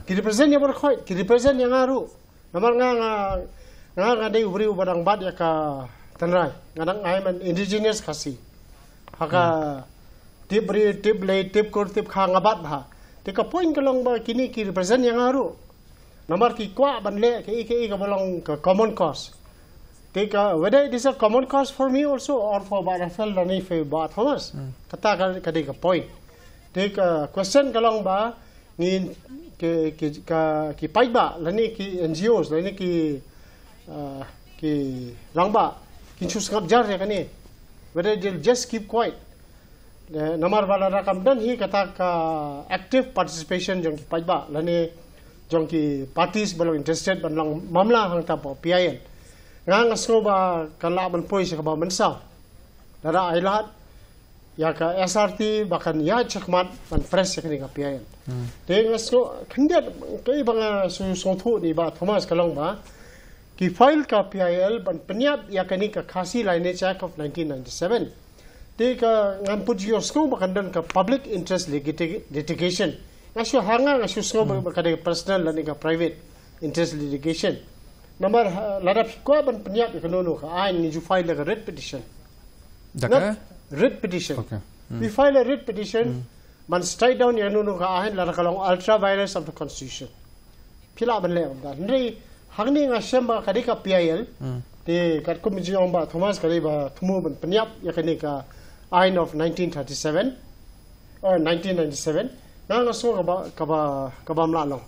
ki represent ya bar khoi ki represent yang aru number nga dei ubri barang bad ya ka tanrai ngadang ai man indigenous khasi haka tip lay tip kur tip khang abat bah te ka point ka long ba kini ki represent yang aru nomor ki kwa ban le ke ka balong ka common cause te ka whether it is a common cause for me also or for Barafel lani fe ba Thomas kata ka de ka point te ka question ka long ba ngin ki pai ba lani ki NGOs lani ki long ba kin chus ngap jar ya kani whether they'll just keep quiet nomor bala rakam dan hi kata ka active participation jong ki pajba lani jong ki parties belum interested ban long mamla hang ta po PIN nga ngasno ba kala ban poi sa ba mensa dara ailat ya ka SRT bahkan ya cekmat ban press kini ka PIL dengan so kendiat kai bang sungtu ni ba Thomas kalong ba ki file ka PIL ban penyat ya kini ka khasi line check of 1997 te ka ngamput yo sko bahkan dan ka public interest litigation ngasu hanga ngasu sko bahkan personal dan ka private interest litigation nomor ladap ko ban penyat ka nono ka ain ni ju file ka writ petition Daka? Writ petition. Okay. We file a writ petition. Man straight down yang nunu ka ahin lara kalong ultra virus of the constitution. Pila ban le amda. Ndri hangni nga shamba kadika PIL. Di kat komisi ba Thomas kali ba tumu ban penyap ya kani ka ahin of 1937 or 1997. Nga so ka ba mlalong.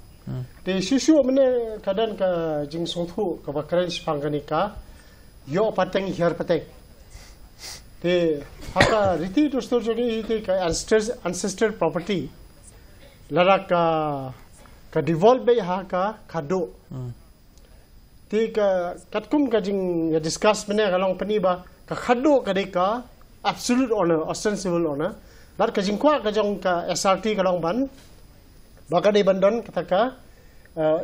Di susu mene kadan ka jing songtu ka ba keren sipang kani ka yo pateng hier pateng. ते हाका रीति दोस्तों जो नहीं थे का ancestor property लड़ा का devolve बे हाका खादो ते का कटकुम का जिंग या discuss बने कलों पनी बा का खादो का दे का absolute honor ostensible honor लड़ का जिंग कुआ का जों का SRT कलों बन बाका दे बंदन कता का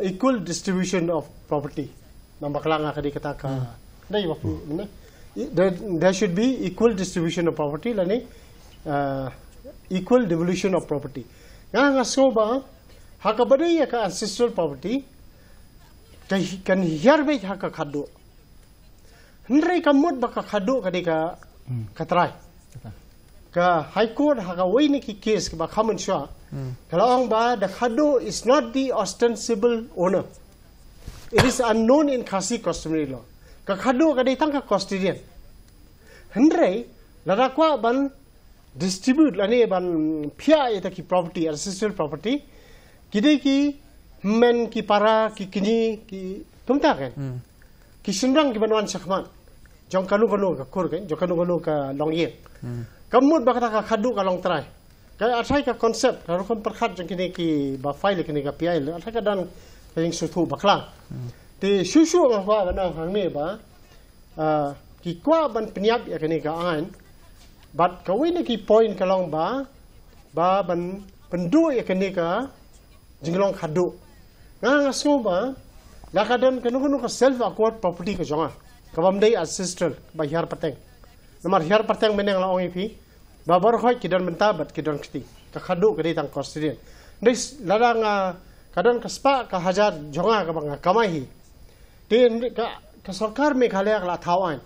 equal distribution of property number कलांगा का दे कता का नहीं बापू ने there should be equal distribution of property lani equal devolution of property nga so ba hakabade ya ka ancestral property kan hirbe haka khado ndrai kamot ba ka khado ka de ka katrai ka high court haka wai ni ki case ba khamun sha kalong ba the khado is not the ostensible owner, it is unknown in Khasi customary law ka khado ka dei tangka custodian hendrai lara kwa ban distribute lani ban phia eta ki property ancestral property kidei ki men ki para ki kini ki tumta kan ki sinrang ki banwan sakman jong kanu ka kur kan jong kanu ka longye kamut bakata ka khado ka long trai ka athai ka concept ka rokon perkhat jong kini ki ba file kini ka PIL athai ka dan yang sutu baklang te susu ma ba na hang me ba ki kwa ban penyap ya kini ka an but ka wini ki point ka long ba ban pendu ya kini ka jinglong khadu nga so ba la ka dan kanu ka self acquired property ka jonga ka bam dei ancestral ba hiar pateng namar hiar pateng meneng la ong ipi ba bar khoi ki dan mentabat ki dan kiti ka khadu ka dei tang custodian des ladang kadan ka spa ka hajar jonga ka bang kamai tin ka sarkar Meghalaya ka thawan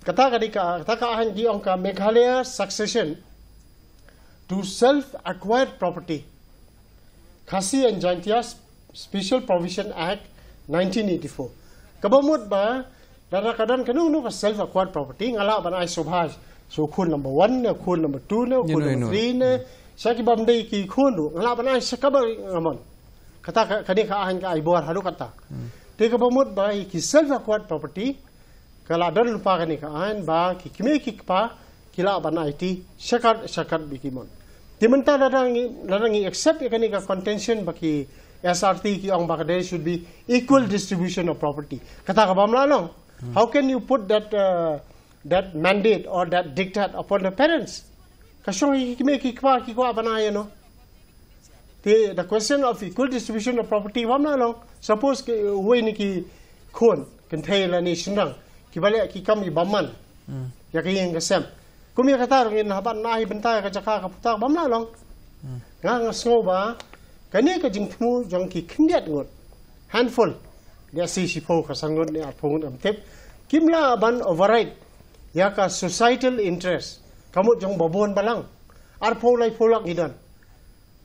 kata ka ahan gi ong ka Meghalaya succession to self acquired property Khasi and Jaintia Special Provision Act 1984 kabamut ba dara kadan kanu ka self acquired property ngala ban ai subhaj so khun number 1 ne khun number 2 ne khun number 3 ne saki bam dei ki khun du ngala ban ai sakaba ngamon kata kani ka ahan ka ai bor halu kata te kabamut ba ki self acquired property kala dan lupa kani ka ahan ba ki kime ki pa kila ban ai ti sakat bikimon dimenta darangi accept kani ka contention baki SRT ki ong ba there should be equal distribution of property kata ka bam lalong how can you put that mandate or that diktat upon the parents kasong kime ki pa ki ko banaya no the question of equal distribution of property bam lalong suppose ke way ni ki khon kan thai la ni sinrang ki bale ki kam i bamman ya ki yang kasem kumi kata ngin haban nahi bentai ka jaka ka putak bam lalong nga so ba kani ka jingthmu jong ki khindiat ngot handful dia si sipo ka sangot ni apong am tep kimla ban override ya ka societal interest kamu jong babon balang arpo lai polak idan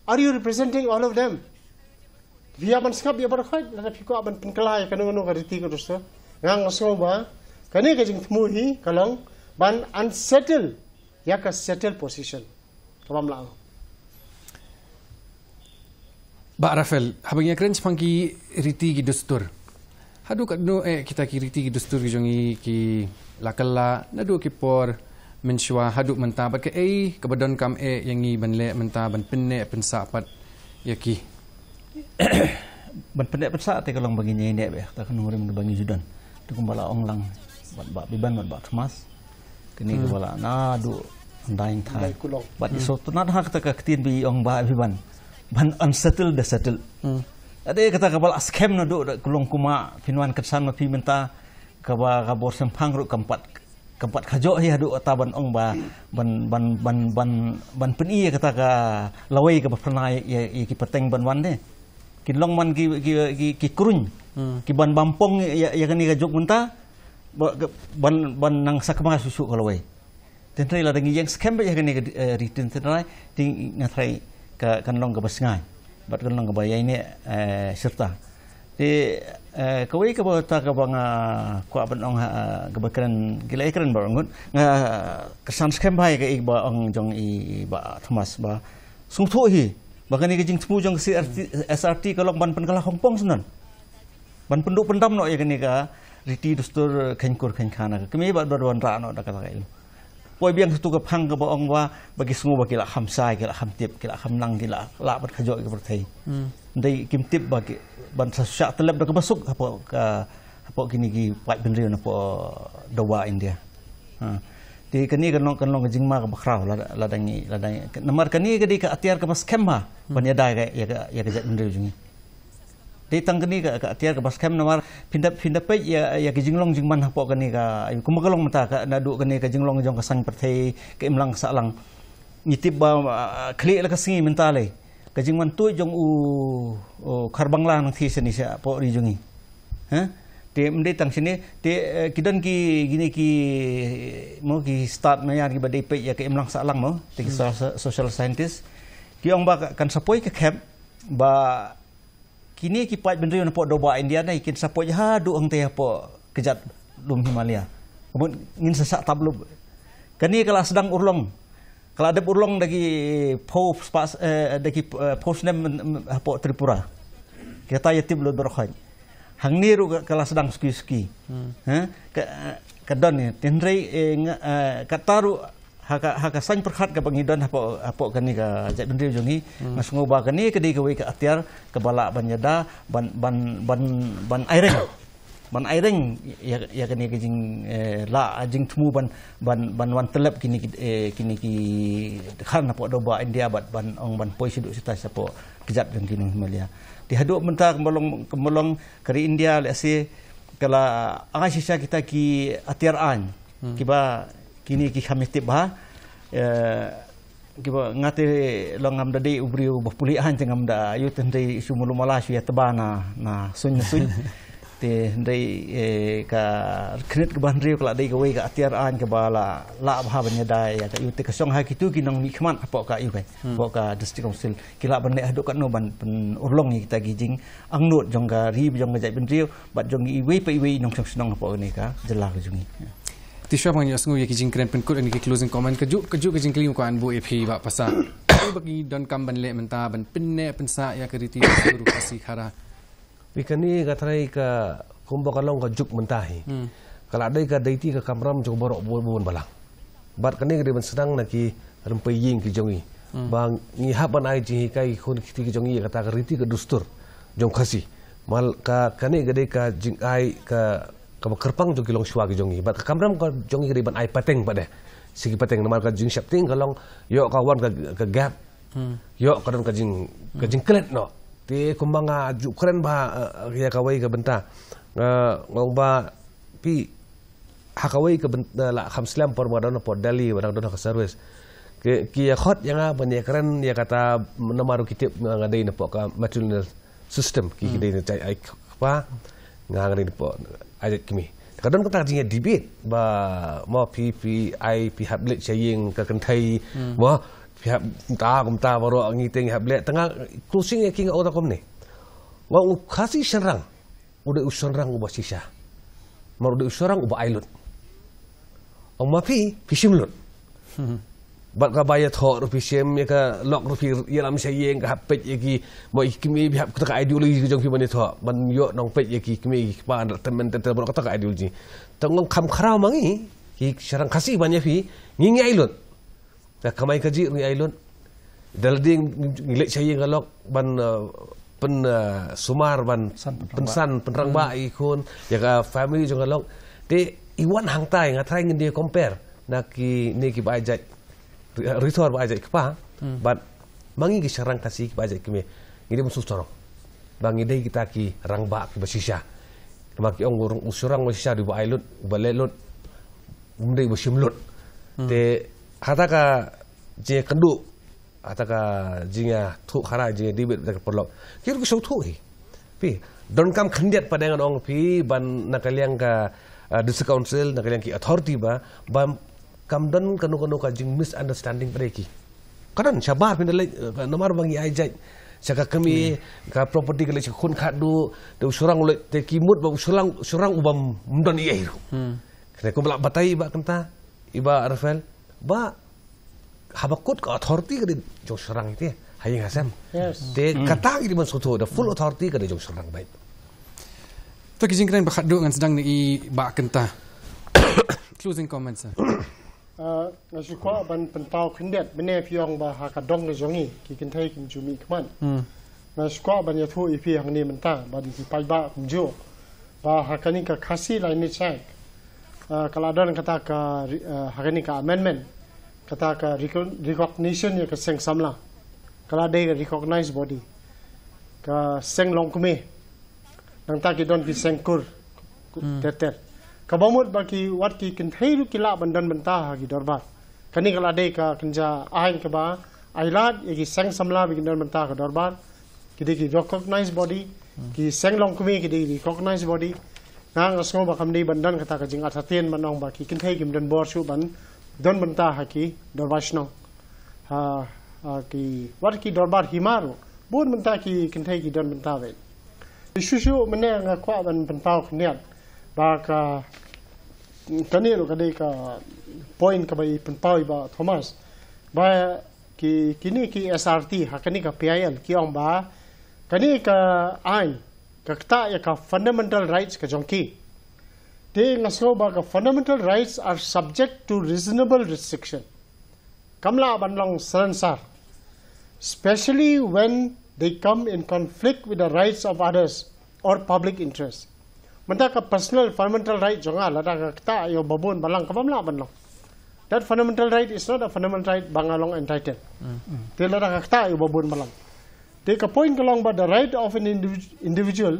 are you representing all of them via ban skap ya barkhai la phiko ban pinklai kanu ka riti ko dosto ngang so ba kani ka jingthmu hi kalong ban unsettled ya ka settled position kabam lang Ba Rafael, habang ya keren sepangki riti ki dustur. Hadu kat no kita ki riti ki dustur ki jongi ki lakala nadu ki por mensua hadu mentabat ke kabadon kam yang ngi banle mentaban penne pensapat ya ki. Ban pendek pensa te kalong bagi nyene be ta kan ngurim bangi judan. Tu kumbala ong lang ba biban ba Thomas. kini kepala na du daing thai Dai kulong. but so to not hak ta ka tin bi ong ba ban unsettled the settle ade kata kepala scam na du kulong kuma pinwan kesan ma pi menta ka ba ka bor sempang ru keempat kajo ya du taban ong ba ban peni kata ka lawai ka pernai ya ki peteng ban wan de kin long man ki kurun ki ban bampong ya kani ka jok menta ban nang sakma susu kalawai tenrai la dangi yang scam ya kani return tenrai ting ngatrai ka kan long ka basngai bat kan long ka bayai ni serta di kawai ka bata ka bang ko aban ong ka bakran gilai keren barangut kesan scam bai ka ba ong jong i ba thomas ba sung tho hi bakani ka jing tmu jong SRT kalau ban pen kala hongpong sunan ban penduk pendam no ya kani ka riti dustur khenkur khenkhana kami ba dorwan ra no da kala ka ilu poi biang tu ka phang ka ba ong wa bagi sungu ba kila hamsai kila hamtip kila hamlang kila la bat khajo ka berthai dai kim tip bagi ban syak telep da ka basuk apa kini ki pat benriu na po dawa India di kani kan long jingma ka bakrau la dangi namar kani ka di ka atiar ka bas kemma ban ya dai ka ya ka jat benriu jungi di tang kani ka atiar ka bas kem namar pinda pe ya ki jinglong jingman hapo kani ka ayu kumagalong mata ka nadu kani ka jinglong jong ka sang perthei ka imlang salang ngitip ba kli la ka singi mentale ka jingman tu jong kharbangla nang thi seni sa po ri jungi ha te mde tang sini te kidan ki gini ki mo ki start mayar ki badai pe ya ka imlang salang mo te social scientist ki ong ba kan sapoi ka khap ba kini ki pat benriu na po doba India na ikin sapoi ha du ang te po kejat lum Himalaya kemun ngin sesak tablub kani kala sedang urlong kala ada urlong dagi post nem po Tripura kita yatib lo berkhain hang niru kala sedang ski ha kadon ni tenrei kataru haka sain perkhat ka pangidon apo kani ka jat benriu jungi masungo ba kani kedi ka wei ka atiar ka bala banyada ban aireng ya kani ka jing la jing tmu ban wan telep kini ki khan apo doba India ban ong ban poi siduk sita sapo kejat jang kini Himalaya dihaduk menta kemolong kari India lesi kala angai sisa kita ki atiar an kiba kini ki khamitib ba kiba ngate longam dadi ubriu bapulian tengam da ayu tendai sumulu malas ya tebana na sun te ndai ka khnit ke ban riu kala dai ka wei ka atiar an ke bala la bha banya dai ya ka yu te ka song ha kitu ki nang mi khman apo ka yu kai apo ka district council kila ban ne hadu kan no ban pen urlong ni kita gijing angnut jong ka ri jong ka jai ben riu bat jong i wei pe wei nong song apo ni ka jela ka jungi Tisha bang yasngu ya kijing keren penkut ni closing comment kejuk kijing kelim ko an bu EP ba pasa bagi don kam ban le menta ban pinne pensa ya keriti guru kasih khara Bikani katrai ka kumba kalong ka juk mentahi kala dai ka daiti ka kamram jong borok bon balang bat kani ka sedang naki rempai ying ki jongi bang ni haban ai ji kai khun ki jongi kata ka riti ka dustur jong khasi mal ka kani ka dai ka jing ai ka kerpang jong kilong shwa ki jongi bat kamram ka jongi ka ban ai pateng pade sigi pateng nama ka jing shapting kalong yo ka wan ka gap yo ka don ka jing klet no ti kumbanga ju keren ba ya kawai ka benta ngong ba pi hakawai ka benta la khamslam por madana por Delhi barang don ka service ki ya khot yang banyak keren ya kata namaru kitip ngadai na po ka material system ki dai na cai ai pa ngadai po ajak kimi kadang kata jing debate ba mo pi hablet saying ka kentai mo pihak ta baru ngiting hablet tengah closing king auto kom ni wa khasi serang udah userang ubah sisa mau udah userang ubah ailut om mapi pisimlut bat ka bayat ho ru pisim ya ka lok ru ya lam sayeng ka hapet ya ki mo ikimi bihap ka ideologi jong pi mani tho ban yo nong pet ya ki kimi pa temen temen kata ka ideologi tengong kham kharau mangi ki serang khasi banyak pi ngingi ailut kamai kaji ri ailun dalading ngilek sayeng galok ban pen sumar ban pensan penrang ba ikun ya ka family jong galok te iwan hang tai ngatrai ngin dia compare naki ni ki bajai risor bajai kepa but mangi ki sarang kasih ki bajai kime ngide musuh sorong bangi dai kita ki rang ba ki basisha maki ong urung usurang basisha di bailut balelut umdai basimlut te hataka je kendu hataka jinga thu khara je dibet tak perlok kir ku thu pi don kam khandiat padangan ong pi ban nakaliang ka district council nakaliang ki authority ba bam kam don kanu ka jing misunderstanding padeki kanan sabar pin le nomor bangi ajai saka kami ka property kale khun khadu de usurang le te kimut ba usurang ubam mdon ieu kene ko bla batai ba kenta iba Rafael ba habakut ka authority ka jong serang itu hayang hasam te kata ini man soto the full authority ka jong serang baik to kijing kren bakhat do ngan sedang ni ba kenta closing comments nasi ko ban pentau khendet bene piong ba ha ka dong le jongi ki kenthai kim jumi kman nasi ko ban ya thu ipi hang ni menta ba di pai ba kumjo ba ha kani ka khasi lai ni chai kaladan kata ka hakani ka amendment kata ka recognition ya ka seng samla kala dei ka recognize body ka seng long kume nang ta ki don ki seng kur tetet ka bomut ba ki wat ki kenthai lu kila bandan benta ha ki dorbar kani kala dei ka kenja ain ka ba ailat ya ki seng samla bi dan benta ka dorbar ki de ki recognize body ki seng long kume ki de recognize body nang asngo ba kamdi bandan kata ka jing athaten manong ba ki kenthai kim dan bor su ban don benta ha ki dorbashno ha ki wat ki dorbar himaru bun benta ki kenthai ki don benta ve isu mene nga kwa ban penpau khniat ba ka kani lo ka dei ka point ka bai penpau ba Thomas ba ki kini ki SRT ha kani ka PIL ki ong ba kani ka ain kakta ya ka fundamental rights ka jongki de ngaso ba ka fundamental rights are subject to reasonable restriction kamla banlong saransar especially when they come in conflict with the rights of others or public interest menta ka personal fundamental right jonga la ka kakta yo babun balang kamla banlong that fundamental right is not a fundamental right bangalong entitled te la ka kakta yo babun balang take a point along but the right of an individual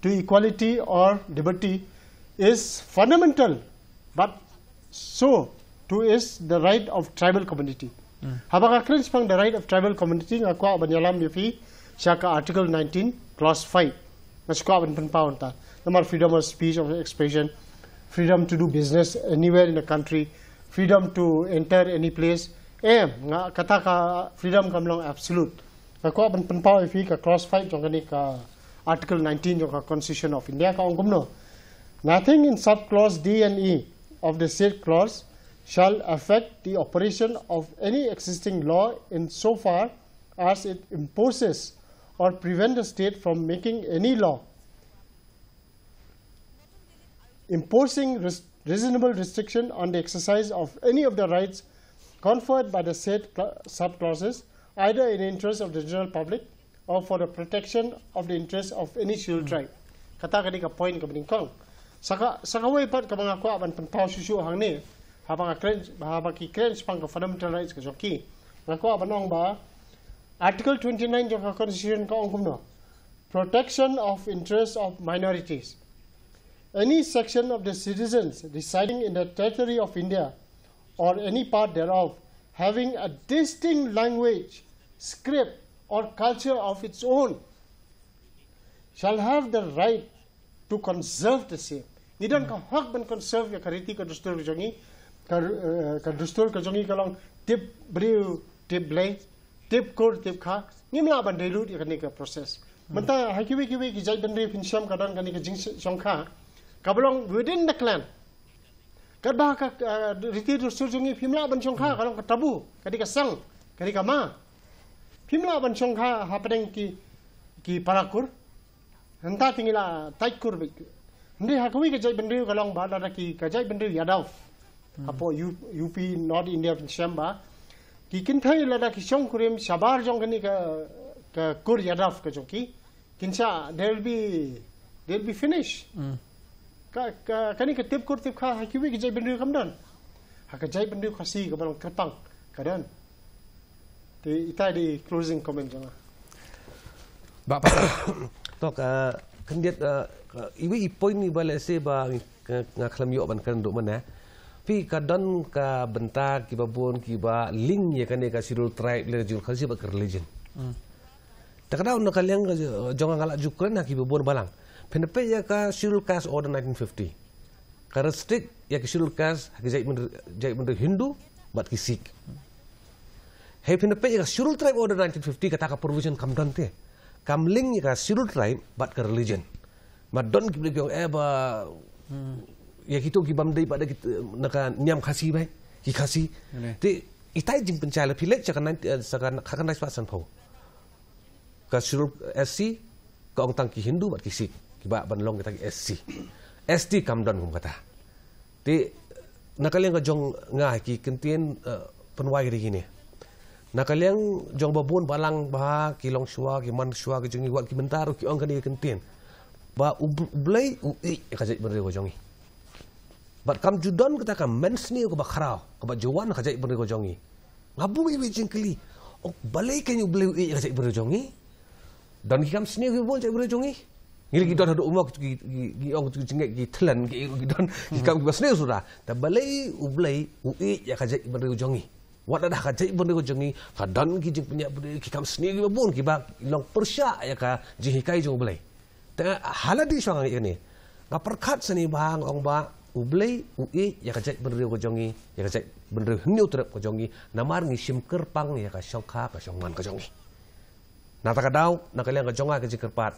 to equality or liberty is fundamental, but so too is the right of tribal community. Habaka kren spang the right of tribal community ngakwa banyalam yafi shaka article 19 clause 5 ngakwa ban penpaun ta namar freedom of speech of expression, freedom to do business anywhere in the country, freedom to enter any place kata ka freedom kamlong absolute ngakwa ban penpau yafi ka clause 5 jong kani ka article 19 jong ka constitution of India ka ongkumno nothing in sub-clause D and E of the said clause shall affect the operation of any existing law in so far as it imposes or prevents the state from making any law imposing reasonable restriction on the exercise of any of the rights conferred by the said sub-clauses, either in the interest of the general public or for the protection of the interests of any scheduled tribe. Kata kani ka point ka beningkong. Saka way pat ka mga kwa ban pantao susu hang ni habang ki kren pang ka fundamental rights ka joki. Nga kwa banong ba Article 29 jong ka constitution ka ongkumno. Protection of interests of minorities. Any section of the citizens residing in the territory of India or any part thereof having a distinct language, script or culture of its own shall have the right to conserve the same. Idan ka hak ban conserve ya kariti ka dustur ka jongi ka dustur ka jongi ka long tip briu tip blay tip kur tip kha ngimla ban delu ya kani ka process. Manta hakiwi ki jai bandri pinsyam ka dan kani ka jing songkha ka belong within the clan. Ka ba ka riti dustur jongi pimla ban songkha ka long ka tabu kani ka sang kani ka ma pimla ban songkha hapadeng ki parakur hanta tingila taikur bik ndi hakwi ka jai bandri ka long ba da ki ka jai bandri yadaw apo UP North India pinsyamba ki kinthai la da ki song kurim sabar jong kani ka kur yadaw ka joki kinsa there will be finished ka kani ka tip kur tip kha hakwi ka jai bandri kam dan hakajai bendu khasi ke barang kerpang kadan di ita di closing comment jangan Bak pasal tok kendiat iwi point ni balik se ba ngaklam yo ban kan duk mana pi kadon ka bentak ki babon ki ba link ye kan ka sirul tribe le jul khasi ba religion takada un kaliang jonga ngala jukran ki babon balang penepe ya ka sirul kas order 1950 ka restrict ya ki sirul kas ki jai men Hindu bat ki Sikh he penepe ya sirul tribe order 1950 kata ka provision kam don te kam link ya ka sirul tribe bat ka religion madon ki bilang ba ya kita ki bam dai pada kita nak nyam khasi bai ki khasi te itai jing pencala pilek cakan akan rais pasan pau ka sirul SC ka ong tang ki Hindu bat ki Sikh ki ba ban long kita ki ST kam don kum kata te nakaliang ka jong nga ki kentien penwai ri gini nakaliang jong babun balang ba ki long shua ki man shua ki jengi wat ki bentar ki ong kan kentien ba ublai ka jai beri ko jongi bat kam judon kita kam mensni ko ba kharau ko ba jawan ka jai beri ko jongi ngabu i jingkli ok balai kan ublai ka jai beri jongi dan ki kam sni ko bon jai beri jongi ngili ki don hadu umok ki ong tu jingek ki thlan ki don ki kam ki basne sudah ta balai ublai ya ka jai beri ko jongi wat dah ka jai beri ko jongi ka dan ki jing punya beri ki kam sni ko bon ki ba long persya ya ka jihikai jong ublai ta haladi sangang ini ngaperkat seni bang ong ba ublai ya kajai beri ko jongi ya kajai beri hniu terap ko jongi namar ngi sim kerpang ya ka syongkha ka syongman ko jongi na ta kadau na kaliang ka jonga ka jikerpat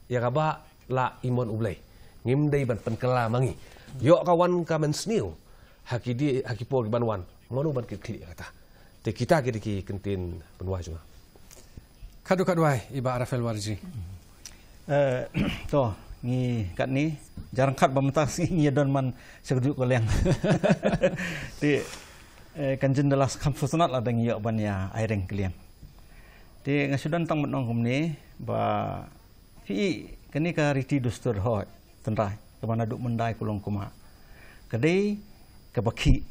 ya ka ba la imon ublai ngim dei ban penkela mangi yo kawan ka men sniu hakidi hakipo ki banwan ngonu ban ki kli kata te kita ki kentin penwa juga kadu-kaduai iba Rafael Warji to ni kat ni jarang kat bamta si ni don man segeduk koleng ti kanjen dalas kampusunat la dang yo ban ya aireng kliang ti ngasudan tang menong humni ba fi kani ka riti dustur ho tenrai ke mana duk mendai kulong kuma kadai ke bakhi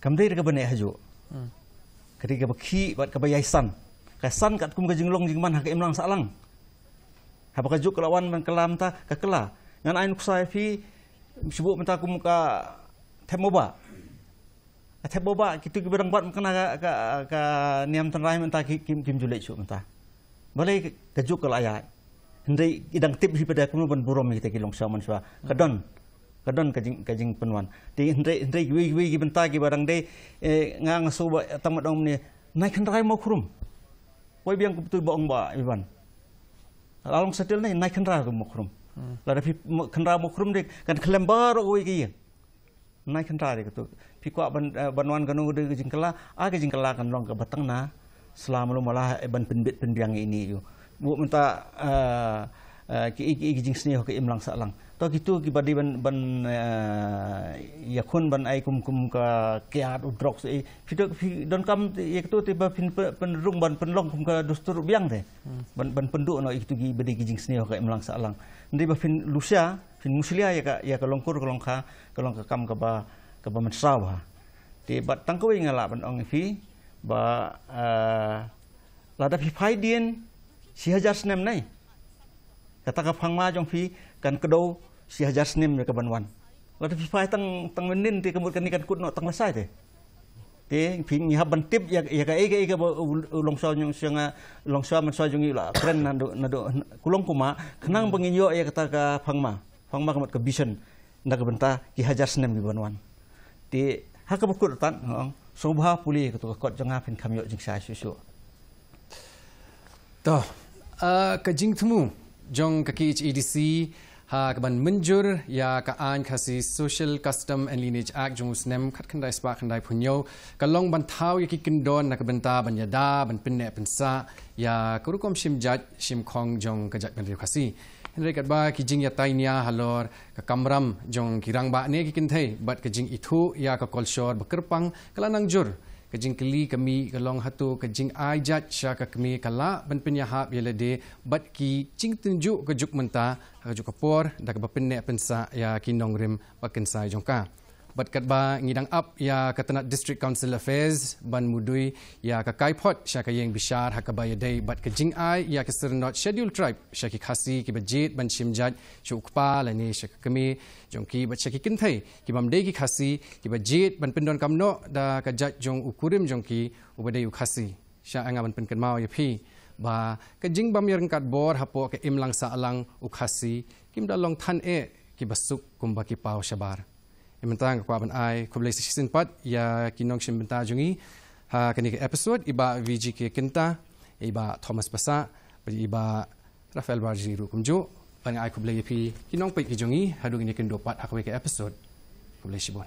kamdai ke bane haju kadai ke bakhi bat ke bayaisan kasan kat kum ke jinglong jingman hak imlang salang apakah juk lawan mengkelam ta kekela ngan ain kusai fi sebut menta kum ka temoba kitu berang bat kena ka niam tenrai menta kim julek su menta balai ke juk layai hendai idang tip hi pada kum ban burom kita kilong saman swa kadon kajing penwan ti hendai wi benta ki barang dei ngang su ba tamadong ni naik tenrai mo krum wai biang betul bohong ba iban along setil ni naik kendaraan mukrum, lalu kendaraan mukrum dek kan kelembar oi kaya, naik kendaraan itu, pikuk banwan kanu de jingkela, jingkela kan long ke batang na, selama lu malah ban pendit pendiang ini ju, bu minta ki jing seni ke imlang salang, toh gitu ki badi ban yakun ban ai kum ka kiat udrok se, don kam itu tiba penrung ban penlong kum ka dustur biang deh, ban penduk no itu ki badi ki jing seni ke imlang salang, nanti ba fin lusia fin muslia ya ka longkur ka longka kam ka ba mensawa, ti bat tangkoi ngala ban ong fi ba lada fi faidien si hajar senem nai kata ka phangma jong fi kan kedau si hajar senem ke banwan lada fi fai tang menin ti kemut kan ikan kut no tang lasai te fi ni haban tip ya ka ega longso nyong sianga longso man so jong ila kren nado kulong kuma kenang penginyo ya kata ka phangma kemut ke bison nda ka benta ki hajar senem ki banwan ti hak bukut tan sobha puli ketu kot janga pin kamyo jing sa susu to kajing temu jong kaki HEDC ha kaban menjur ya ka an khasi Social Custom and Lineage Act jong usnem khat khandai spa khandai phunyo kalong ban thau ya ki kindon na kabenta ban yada ban pinne pensa ya kurukom shim jaj shim khong jong kajat ban khasi henry katba ki jing ya tainia halor ka kamram jong kirang ba ne ki kinthai bat ka jing ithu ya ka kolshor bakerpang kalanang jur kajing keli kami kalong hatu kajing ajat sya ka kami kala ban penyahap yelade bat ki jing tunjuk ke juk menta ka juk kapor dak ba penne pensa ya kinong rim baken sai jongka bat katba ngidang up ya katanat district council affairs ban mudui ya ka kaipot sya ka yeng bishar hakabaya day bat ka jingai ya ka sernot schedule tribe sya ki khasi ki budget ban shimjat shukpa lani sya kami jongki bat sya ki kinthai ki bamdei ki khasi ki budget ban pendon kamno da ka jat jong ukurim jongki ubadai khasi sya anga ban penkan mau ya phi ba ka jing bam yang kat bor hapo ka imlang sa alang ukhasi kim dalong than ki basuk kumba ki pau shabar Imantang kwa ban ai kublai season 4 ya kinong simbenta jungi ha kani episode iba VG ke kinta iba Thomas Pasa iba Rafael Barjiru kumjo ban ai kublai pi kinong pai ki jungi hadung ini kendo pat hakwe ke episode kublai shibon